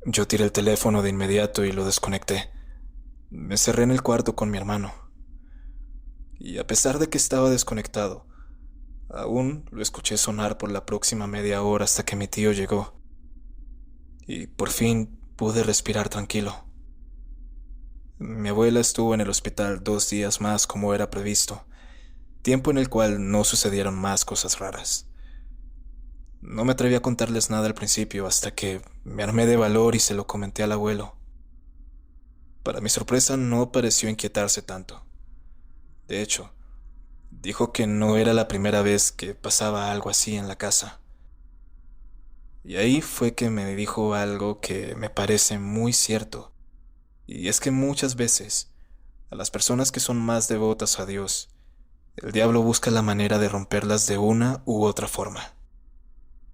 Yo tiré el teléfono de inmediato y lo desconecté. Me cerré en el cuarto con mi hermano. Y a pesar de que estaba desconectado, aún lo escuché sonar por la próxima media hora hasta que mi tío llegó. Y por fin pude respirar tranquilo. Mi abuela estuvo en el hospital 2 días más como era previsto, tiempo en el cual no sucedieron más cosas raras. No me atreví a contarles nada al principio hasta que me armé de valor y se lo comenté al abuelo. Para mi sorpresa no pareció inquietarse tanto. De hecho, dijo que no era la primera vez que pasaba algo así en la casa. Y ahí fue que me dijo algo que me parece muy cierto. Y es que muchas veces, a las personas que son más devotas a Dios, el diablo busca la manera de romperlas de una u otra forma,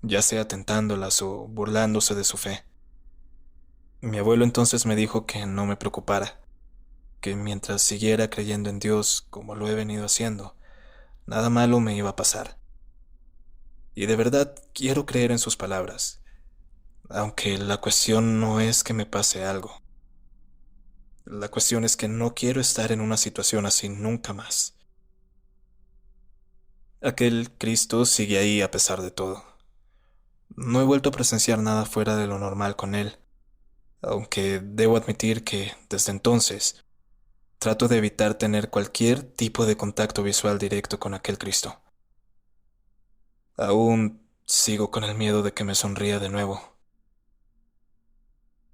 ya sea tentándolas o burlándose de su fe. Mi abuelo entonces me dijo que no me preocupara, que mientras siguiera creyendo en Dios como lo he venido haciendo, nada malo me iba a pasar. Y de verdad quiero creer en sus palabras. aunque la cuestión no es que me pase algo. La cuestión es que no quiero estar en una situación así nunca más. Aquel Cristo sigue ahí a pesar de todo. No he vuelto a presenciar nada fuera de lo normal con él, aunque debo admitir que, desde entonces, trato de evitar tener cualquier tipo de contacto visual directo con aquel Cristo. Aún sigo con el miedo de que me sonría de nuevo.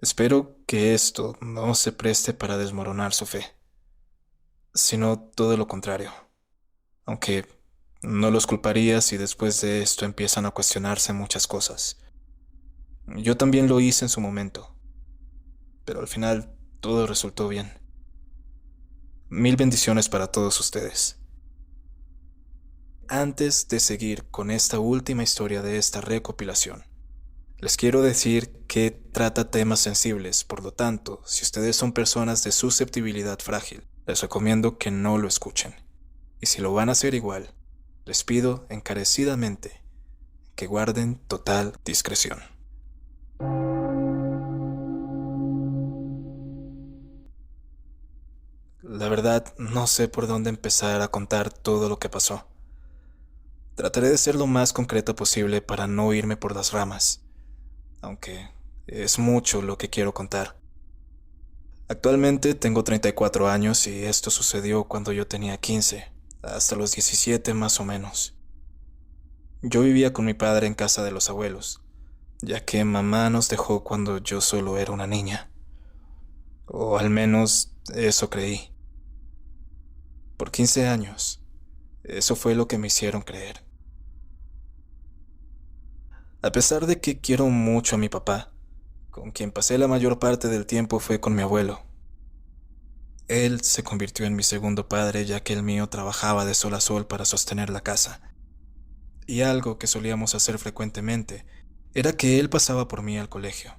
Espero que esto no se preste para desmoronar su fe, sino todo lo contrario. Aunque no los culparía si después de esto empiezan a cuestionarse muchas cosas. Yo también lo hice en su momento, pero al final todo resultó bien. Mil bendiciones para todos ustedes. Antes de seguir con esta última historia de esta recopilación, les quiero decir que trata temas sensibles, por lo tanto, si ustedes son personas de susceptibilidad frágil, les recomiendo que no lo escuchen. Y si lo van a hacer igual, les pido encarecidamente que guarden total discreción. La verdad, no sé por dónde empezar a contar todo lo que pasó. Trataré de ser lo más concreto posible para no irme por las ramas, aunque es mucho lo que quiero contar. Actualmente tengo 34 años y esto sucedió cuando yo tenía 15, hasta los 17 más o menos. Yo vivía con mi padre en casa de los abuelos, ya que mamá nos dejó cuando yo solo era una niña. O al menos eso creí. Por 15 años, eso fue lo que me hicieron creer. A pesar de que quiero mucho a mi papá, con quien pasé la mayor parte del tiempo fue con mi abuelo. Él se convirtió en mi segundo padre ya que el mío trabajaba de sol a sol para sostener la casa. Y algo que solíamos hacer frecuentemente era que él pasaba por mí al colegio.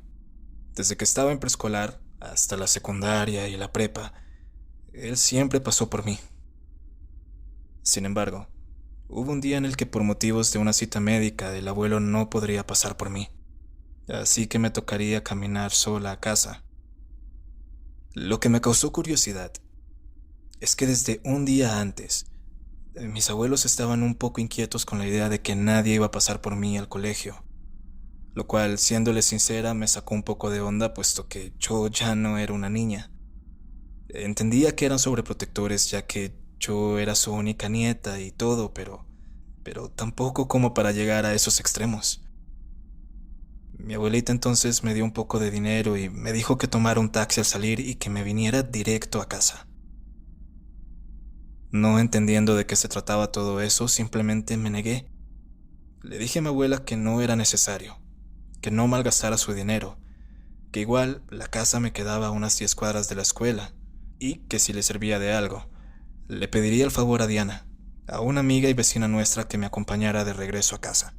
Desde que estaba en preescolar hasta la secundaria y la prepa, él siempre pasó por mí. Sin embargo, hubo un día en el que por motivos de una cita médica el abuelo no podría pasar por mí, así que me tocaría caminar sola a casa. Lo que me causó curiosidad es que desde un día antes, mis abuelos estaban un poco inquietos con la idea de que nadie iba a pasar por mí al colegio, lo cual, siéndole sincera, me sacó un poco de onda puesto que yo ya no era una niña. Entendía que eran sobreprotectores ya que yo era su única nieta y todo, pero tampoco como para llegar a esos extremos. Mi abuelita entonces me dio un poco de dinero y me dijo que tomara un taxi al salir y que me viniera directo a casa. No entendiendo de qué se trataba todo eso, simplemente me negué. Le dije a mi abuela que no era necesario, que no malgastara su dinero, que igual la casa me quedaba a unas 10 cuadras de la escuela y que si le servía de algo, le pediría el favor a Diana, a una amiga y vecina nuestra que me acompañara de regreso a casa.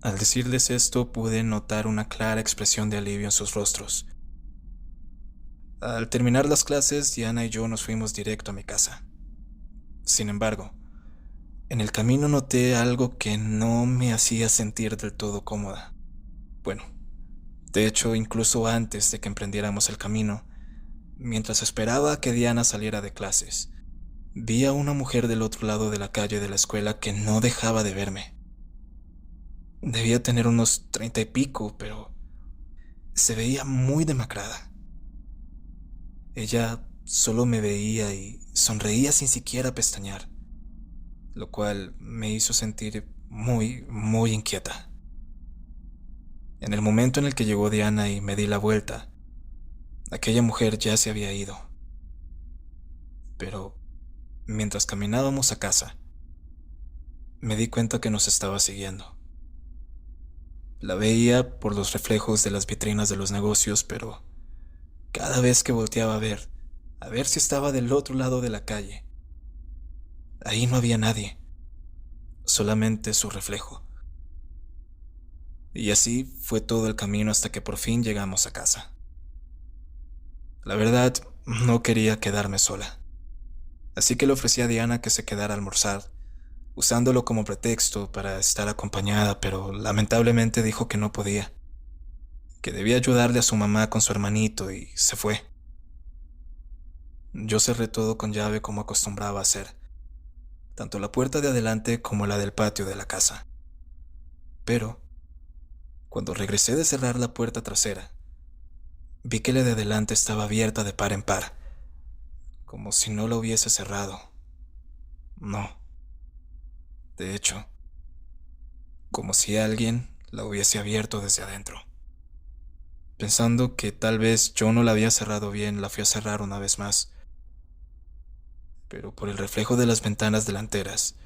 Al decirles esto pude notar una clara expresión de alivio en sus rostros. Al terminar las clases, Diana y yo nos fuimos directo a mi casa. Sin embargo, en el camino noté algo que no me hacía sentir del todo cómoda. Bueno, de hecho, incluso antes de que emprendiéramos el camino, mientras esperaba a que Diana saliera de clases, vi a una mujer del otro lado de la calle de la escuela que no dejaba de verme. Debía tener unos 30 y pico, pero se veía muy demacrada. Ella solo me veía y sonreía sin siquiera pestañear, lo cual me hizo sentir muy inquieta. En el momento en el que llegó Diana y me di la vuelta, aquella mujer ya se había ido. Pero mientras caminábamos a casa, me di cuenta que nos estaba siguiendo. La veía por los reflejos de las vitrinas de los negocios, pero cada vez que volteaba a ver si estaba del otro lado de la calle, ahí no había nadie, solamente su reflejo. Y así fue todo el camino hasta que por fin llegamos a casa. La verdad, no quería quedarme sola, así que le ofrecí a Diana que se quedara a almorzar, usándolo como pretexto para estar acompañada, pero lamentablemente dijo que no podía. que debía ayudarle a su mamá con su hermanito y se fue. Yo cerré todo con llave como acostumbraba a hacer, tanto la puerta de adelante como la del patio de la casa. Pero, cuando regresé de cerrar la puerta trasera, vi que la de adelante estaba abierta de par en par, como si no la hubiese cerrado. No, de hecho, como si alguien la hubiese abierto desde adentro. Pensando que tal vez yo no la había cerrado bien, la fui a cerrar una vez más, pero por el reflejo de las ventanas delanteras,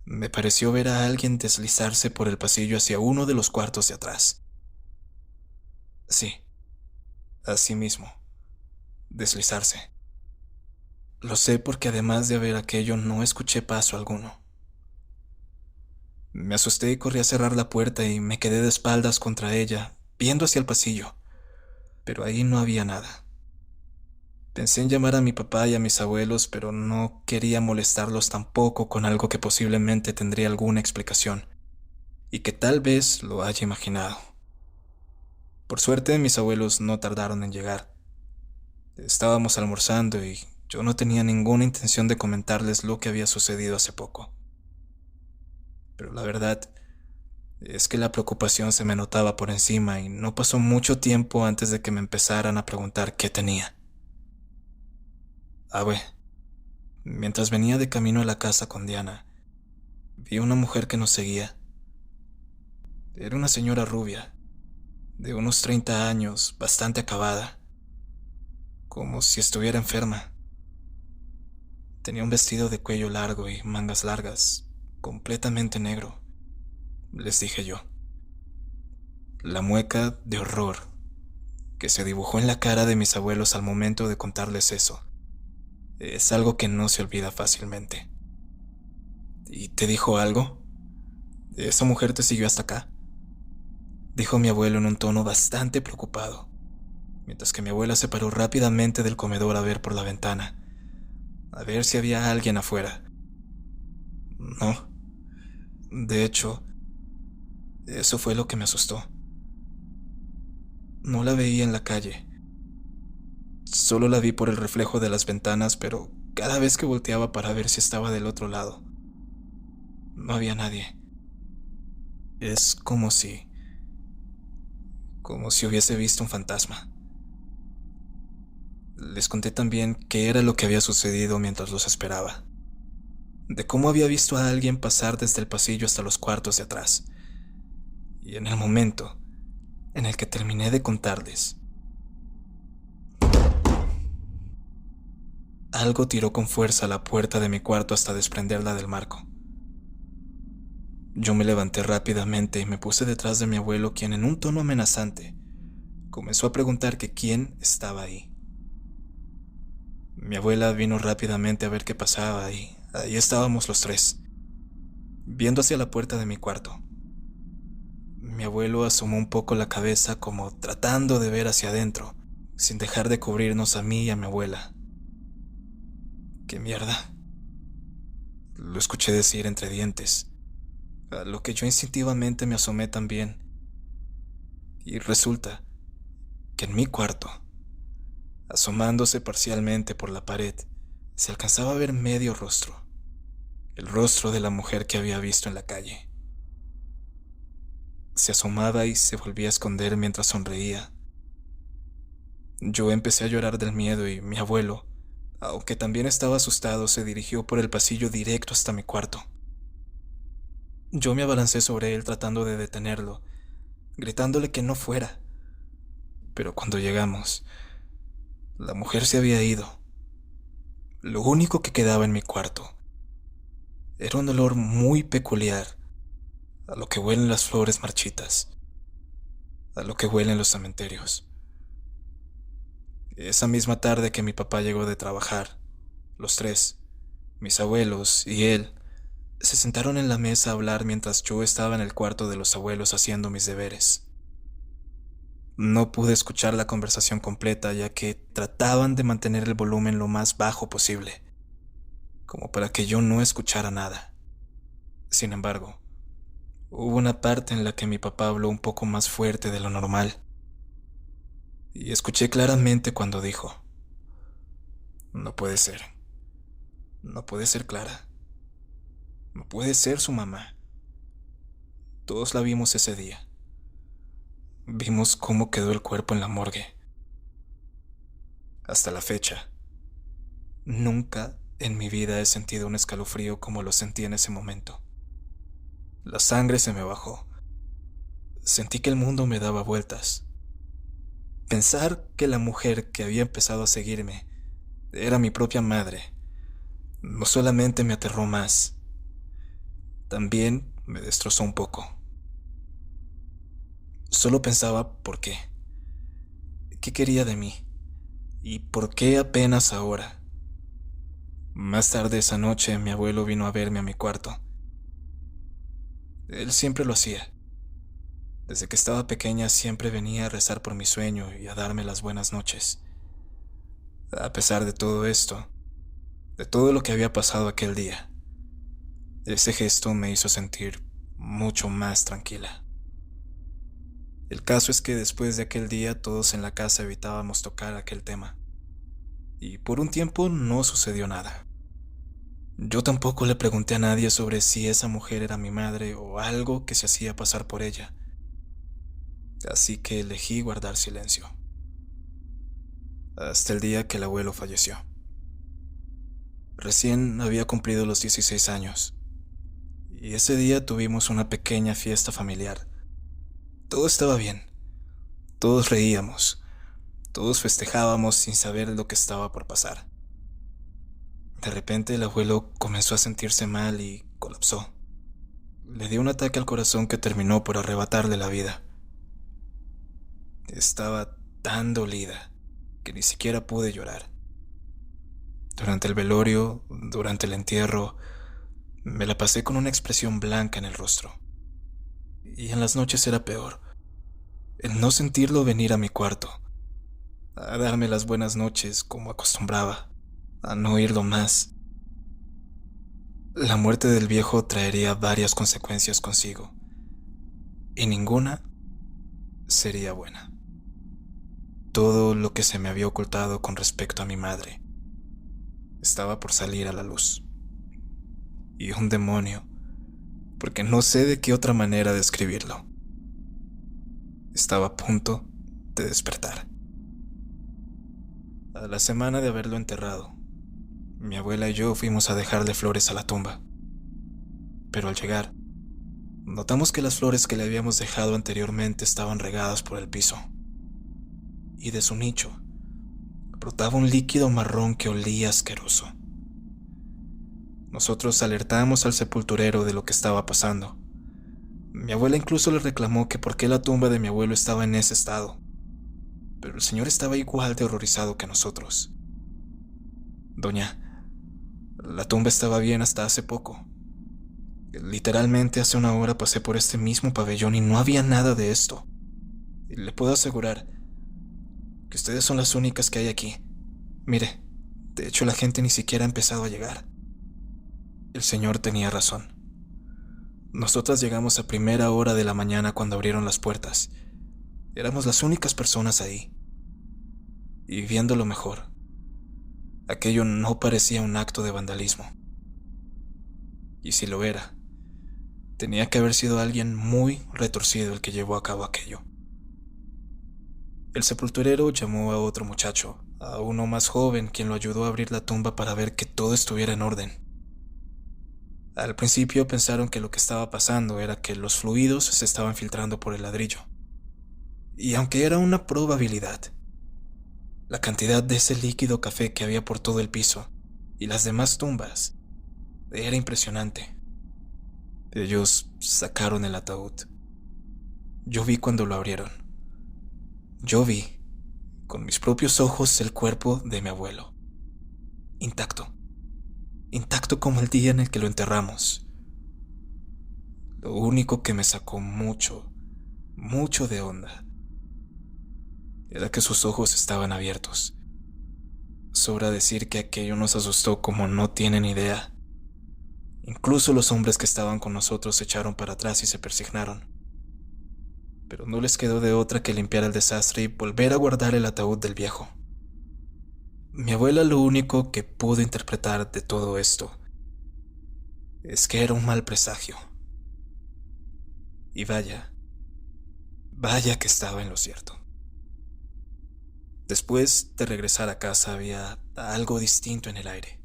me pareció ver a alguien deslizarse por el pasillo hacia uno de los cuartos de atrás. Sí, así mismo, deslizarse. Lo sé porque además de ver aquello no escuché paso alguno. Me asusté y corrí a cerrar la puerta y me quedé de espaldas contra ella, viendo hacia el pasillo, pero ahí no había nada. Pensé en llamar a mi papá y a mis abuelos, pero no quería molestarlos tampoco con algo que posiblemente tendría alguna explicación, y que tal vez lo haya imaginado. Por suerte, mis abuelos no tardaron en llegar. Estábamos almorzando y yo no tenía ninguna intención de comentarles lo que había sucedido hace poco. Pero la verdad es que la preocupación se me notaba por encima y no pasó mucho tiempo antes de que me empezaran a preguntar qué tenía. Bueno, mientras venía de camino a la casa con Diana, vi una mujer que nos seguía. Era una señora rubia, de unos 30 años, bastante acabada, como si estuviera enferma. Tenía un vestido de cuello largo y mangas largas, completamente negro, les dije yo. La mueca de horror que se dibujó en la cara de mis abuelos al momento de contarles eso es algo que no se olvida fácilmente. ¿Y te dijo algo? ¿Esa mujer te siguió hasta acá?, dijo mi abuelo en un tono bastante preocupado, mientras que mi abuela se paró rápidamente del comedor a ver por la ventana, a ver si había alguien afuera. No, de hecho, eso fue lo que me asustó. No la veía en la calle, solo la vi por el reflejo de las ventanas, pero cada vez que volteaba para ver si estaba del otro lado, no había nadie. Es como si hubiese visto un fantasma. Les conté también qué era lo que había sucedido mientras los esperaba, de cómo había visto a alguien pasar desde el pasillo hasta los cuartos de atrás. Y en el momento en el que terminé de contarles, algo tiró con fuerza la puerta de mi cuarto hasta desprenderla del marco. Yo me levanté rápidamente y me puse detrás de mi abuelo, quien en un tono amenazante comenzó a preguntar que quién estaba ahí. Mi abuela vino rápidamente a ver qué pasaba y ahí estábamos los tres, viendo hacia la puerta de mi cuarto. Mi abuelo asomó un poco la cabeza como tratando de ver hacia adentro, sin dejar de cubrirnos a mí y a mi abuela. ¿Qué mierda?, lo escuché decir entre dientes, a lo que yo instintivamente me asomé también. Y resulta que en mi cuarto, asomándose parcialmente por la pared, se alcanzaba a ver medio rostro, el rostro de la mujer que había visto en la calle. Se asomaba y se volvía a esconder mientras sonreía. Yo empecé a llorar del miedo y mi abuelo, aunque también estaba asustado, se dirigió por el pasillo directo hasta mi cuarto. Yo me abalancé sobre él tratando de detenerlo, gritándole que no fuera. Pero cuando llegamos, la mujer se había ido. Lo único que quedaba en mi cuarto era un olor muy peculiar, a lo que huelen las flores marchitas, a lo que huelen los cementerios. Esa misma tarde que mi papá llegó de trabajar, los tres, mis abuelos y él, se sentaron en la mesa a hablar mientras yo estaba en el cuarto de los abuelos haciendo mis deberes. No pude escuchar la conversación completa, ya que trataban de mantener el volumen lo más bajo posible, como para que yo no escuchara nada. Sin embargo, hubo una parte en la que mi papá habló un poco más fuerte de lo normal, y escuché claramente cuando dijo: no puede ser, no puede ser Clara, no puede ser su mamá. Todos la vimos ese día. Vimos cómo quedó el cuerpo en la morgue. Hasta la fecha, nunca en mi vida he sentido un escalofrío como lo sentí en ese momento. La sangre se me bajó. Sentí que el mundo me daba vueltas. Pensar que la mujer que había empezado a seguirme era mi propia madre no solamente me aterró más, también me destrozó un poco. Solo pensaba por qué. ¿Qué quería de mí? ¿Y por qué apenas ahora? Más tarde esa noche mi abuelo vino a verme a mi cuarto. Él siempre lo hacía. Desde que estaba pequeña siempre venía a rezar por mi sueño y a darme las buenas noches. A pesar de todo esto, de todo lo que había pasado aquel día, ese gesto me hizo sentir mucho más tranquila. El caso es que después de aquel día todos en la casa evitábamos tocar aquel tema, y por un tiempo no sucedió nada. Yo tampoco le pregunté a nadie sobre si esa mujer era mi madre o algo que se hacía pasar por ella, así que elegí guardar silencio. Hasta el día que el abuelo falleció. Recién había cumplido los 16 años, y ese día tuvimos una pequeña fiesta familiar. Todo estaba bien, todos reíamos, todos festejábamos sin saber lo que estaba por pasar. De repente el abuelo comenzó a sentirse mal y colapsó. Le dio un ataque al corazón que terminó por arrebatarle la vida. Estaba tan dolida que ni siquiera pude llorar. Durante el velorio, durante el entierro, me la pasé con una expresión blanca en el rostro. Y en las noches era peor. El no sentirlo venir a mi cuarto, a darme las buenas noches como acostumbraba, a no oírlo más. La muerte del viejo traería varias consecuencias consigo, y ninguna sería buena. Todo lo que se me había ocultado con respecto a mi madre estaba por salir a la luz. Y un demonio, porque no sé de qué otra manera describirlo, estaba a punto de despertar. A la semana de haberlo enterrado, mi abuela y yo fuimos a dejarle flores a la tumba. Pero al llegar, notamos que las flores que le habíamos dejado anteriormente estaban regadas por el piso. Y de su nicho brotaba un líquido marrón que olía asqueroso. Nosotros alertamos al sepulturero de lo que estaba pasando. Mi abuela incluso le reclamó que por qué la tumba de mi abuelo estaba en ese estado. Pero el señor estaba igual de horrorizado que nosotros. Doña, la tumba estaba bien hasta hace poco. Literalmente hace una hora pasé por este mismo pabellón y no había nada de esto. Y le puedo asegurar que ustedes son las únicas que hay aquí. Mire, de hecho la gente ni siquiera ha empezado a llegar. El señor tenía razón. Nosotras llegamos a primera hora de la mañana cuando abrieron las puertas. Éramos las únicas personas ahí. Y viéndolo mejor, aquello no parecía un acto de vandalismo. Y si lo era, tenía que haber sido alguien muy retorcido el que llevó a cabo aquello. El sepulturero llamó a otro muchacho, a uno más joven, quien lo ayudó a abrir la tumba para ver que todo estuviera en orden. Al principio pensaron que lo que estaba pasando era que los fluidos se estaban filtrando por el ladrillo. Y aunque era una probabilidad, la cantidad de ese líquido café que había por todo el piso y las demás tumbas era impresionante. Ellos sacaron el ataúd. Yo vi cuando lo abrieron. Yo vi, con mis propios ojos, el cuerpo de mi abuelo. Intacto. Intacto como el día en el que lo enterramos. Lo único que me sacó mucho de onda era que sus ojos estaban abiertos. Sobra decir que aquello nos asustó como no tienen idea. Incluso los hombres que estaban con nosotros se echaron para atrás y se persignaron. pero no les quedó de otra que limpiar el desastre y volver a guardar el ataúd del viejo. Mi abuela lo único que pudo interpretar de todo esto es que era un mal presagio. Y vaya que estaba en lo cierto. Después de regresar a casa había algo distinto en el aire.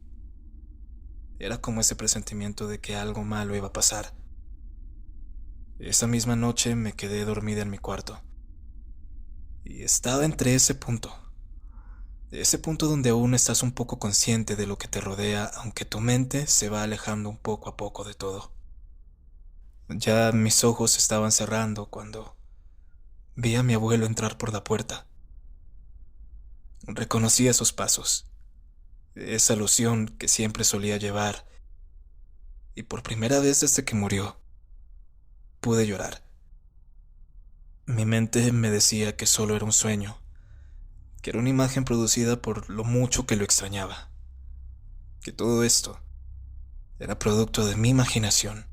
Era como ese presentimiento de que algo malo iba a pasar. Esa misma noche me quedé dormida en mi cuarto. Y estaba entre ese punto donde aún estás un poco consciente de lo que te rodea, aunque tu mente se va alejando un poco a poco de todo. Ya mis ojos se estaban cerrando cuando vi a mi abuelo entrar por la puerta. Reconocí esos pasos, esa loción que siempre solía llevar, y por primera vez desde que murió, pude llorar. Mi mente me decía que solo era un sueño, que era una imagen producida por lo mucho que lo extrañaba, que todo esto era producto de mi imaginación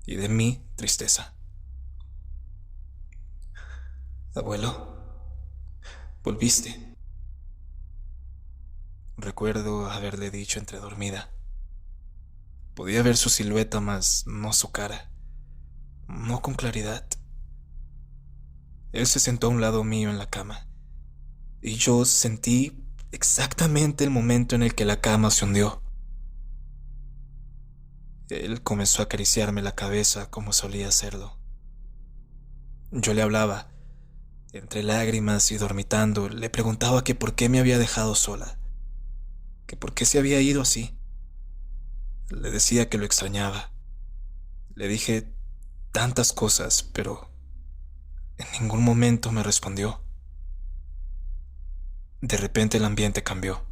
y de mi tristeza. Abuelo, volviste. Recuerdo haberle dicho entre dormida. Podía ver su silueta, mas no su cara, no con claridad. Él se sentó a un lado mío en la cama, y yo sentí exactamente el momento en el que la cama se hundió. Él comenzó a acariciarme la cabeza como solía hacerlo. Yo le hablaba, entre lágrimas y dormitando, le preguntaba que por qué me había dejado sola, que por qué se había ido así. Le decía que lo extrañaba. Le dije tantas cosas, pero en ningún momento me respondió. De repente el ambiente cambió.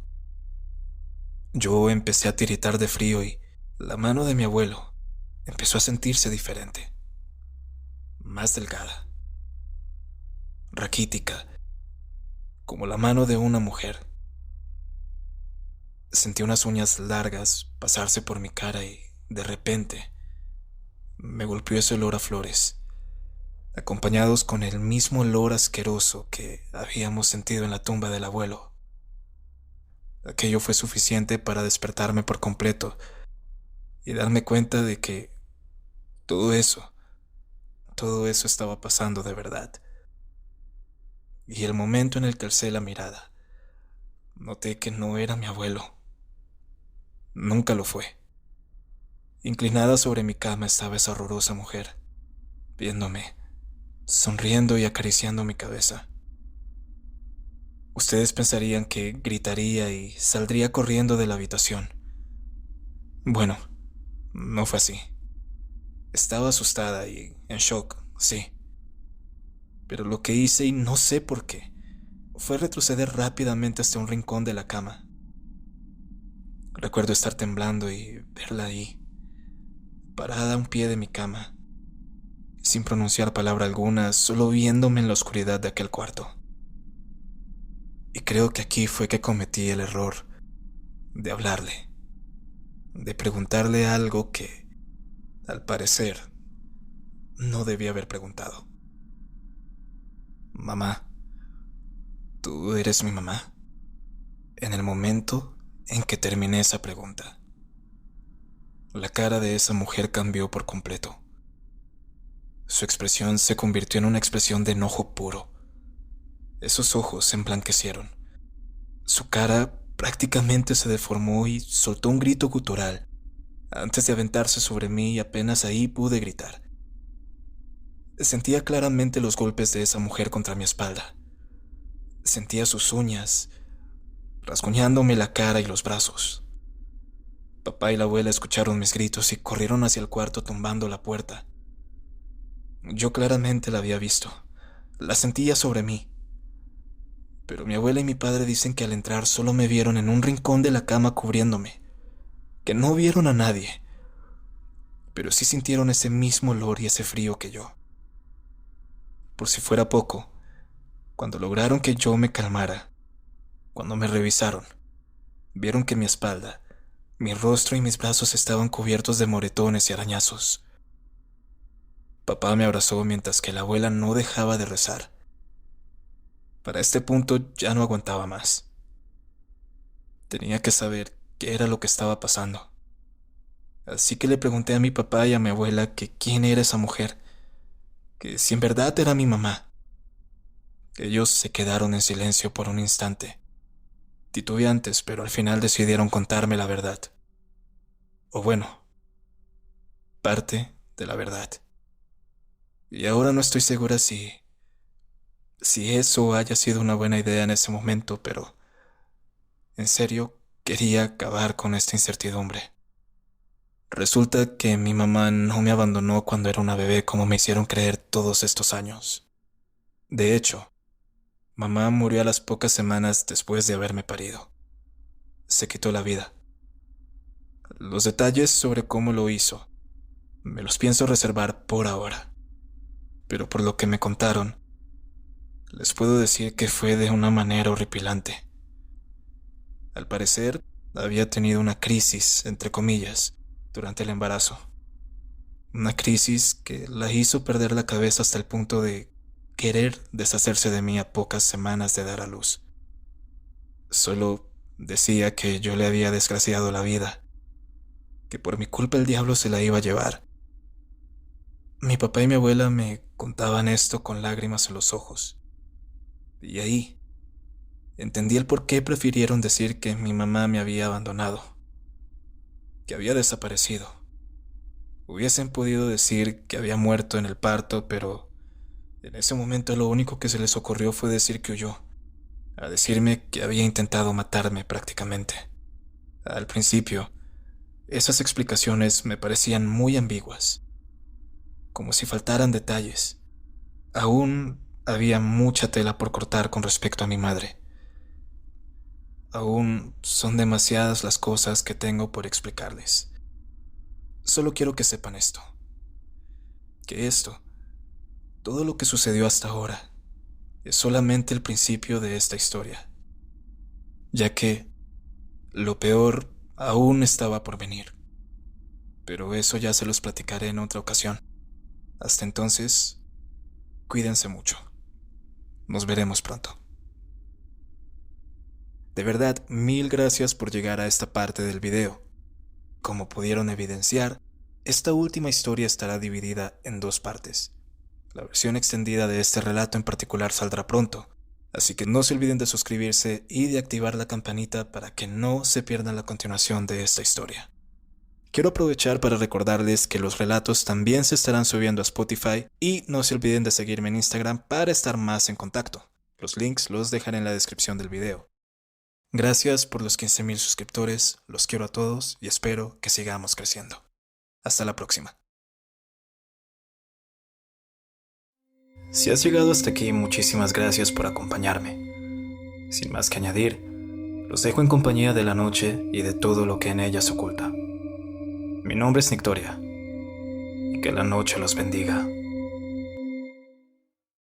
Yo empecé a tiritar de frío y la mano de mi abuelo empezó a sentirse diferente, más delgada, raquítica, como la mano de una mujer. Sentí unas uñas largas pasarse por mi cara y, de repente, me golpeó ese olor a flores, acompañados con el mismo olor asqueroso que habíamos sentido en la tumba del abuelo. Aquello fue suficiente para despertarme por completo y darme cuenta de que todo eso estaba pasando de verdad. Y el momento en el que alcé la mirada, noté que no era mi abuelo. Nunca lo fue. Inclinada sobre mi cama estaba esa horrorosa mujer, viéndome, sonriendo y acariciando mi cabeza. Ustedes pensarían que gritaría y saldría corriendo de la habitación. Bueno, no fue así. Estaba asustada y en shock, sí. Pero lo que hice, y no sé por qué, fue retroceder rápidamente hasta un rincón de la cama. Recuerdo estar temblando y verla ahí, parada a un pie de mi cama, sin pronunciar palabra alguna, solo viéndome en la oscuridad de aquel cuarto. Y creo que aquí fue que cometí el error de hablarle, de preguntarle algo que, al parecer, no debía haber preguntado. Mamá, ¿tú eres mi mamá? En el momento en que terminé esa pregunta, la cara de esa mujer cambió por completo. Su expresión se convirtió en una expresión de enojo puro. Esos ojos se emblanquecieron. Su cara prácticamente se deformó y soltó un grito gutural antes de aventarse sobre mí, y apenas ahí pude gritar. Sentía claramente los golpes de esa mujer contra mi espalda. Sentía sus uñas rasguñándome la cara y los brazos. Papá y la abuela escucharon mis gritos y corrieron hacia el cuarto tumbando la puerta. Yo claramente la había visto. La sentía sobre mí. Pero mi abuela y mi padre dicen que al entrar solo me vieron en un rincón de la cama cubriéndome, que no vieron a nadie, pero sí sintieron ese mismo olor y ese frío que yo. Por si fuera poco, cuando lograron que yo me calmara, cuando me revisaron, vieron que mi espalda, mi rostro y mis brazos estaban cubiertos de moretones y arañazos. Papá me abrazó mientras que la abuela no dejaba de rezar. Para este punto ya no aguantaba más. Tenía que saber qué era lo que estaba pasando. Así que le pregunté a mi papá y a mi abuela que quién era esa mujer, que si en verdad era mi mamá. Ellos se quedaron en silencio por un instante, titubeantes, pero al final decidieron contarme la verdad. O bueno, parte de la verdad. Y ahora no estoy segura si eso haya sido una buena idea en ese momento, pero en serio quería acabar con esta incertidumbre. Resulta que mi mamá no me abandonó cuando era una bebé como me hicieron creer todos estos años. De hecho, mamá murió a las pocas semanas después de haberme parido. Se quitó la vida. Los detalles sobre cómo lo hizo me los pienso reservar por ahora, pero por lo que me contaron, les puedo decir que fue de una manera horripilante. Al parecer, había tenido una crisis, entre comillas, durante el embarazo. Una crisis que la hizo perder la cabeza hasta el punto de querer deshacerse de mí a pocas semanas de dar a luz. Solo decía que yo le había desgraciado la vida, que por mi culpa el diablo se la iba a llevar. Mi papá y mi abuela me contaban esto con lágrimas en los ojos. Y ahí entendí el por qué prefirieron decir que mi mamá me había abandonado, que había desaparecido. Hubiesen podido decir que había muerto en el parto, pero en ese momento lo único que se les ocurrió fue decir que huyó, a decirme que había intentado matarme prácticamente. Al principio, esas explicaciones me parecían muy ambiguas, como si faltaran detalles. Aún había mucha tela por cortar con respecto a mi madre. Aún son demasiadas las cosas que tengo por explicarles. Solo quiero que sepan esto, que todo lo que sucedió hasta ahora, es solamente el principio de esta historia, ya que lo peor aún estaba por venir. Pero eso ya se los platicaré en otra ocasión. Hasta entonces, cuídense mucho. Nos veremos pronto. De verdad, mil gracias por llegar a esta parte del video. Como pudieron evidenciar, esta última historia estará dividida en dos partes. La versión extendida de este relato en particular saldrá pronto, así que no se olviden de suscribirse y de activar la campanita para que no se pierdan la continuación de esta historia. Quiero aprovechar para recordarles que los relatos también se estarán subiendo a Spotify y no se olviden de seguirme en Instagram para estar más en contacto. Los links los dejaré en la descripción del video. Gracias por los 15,000 suscriptores, los quiero a todos y espero que sigamos creciendo. Hasta la próxima. Si has llegado hasta aquí, muchísimas gracias por acompañarme. Sin más que añadir, los dejo en compañía de la noche y de todo lo que en ella se oculta. Mi nombre es Nictoria, y que la noche los bendiga.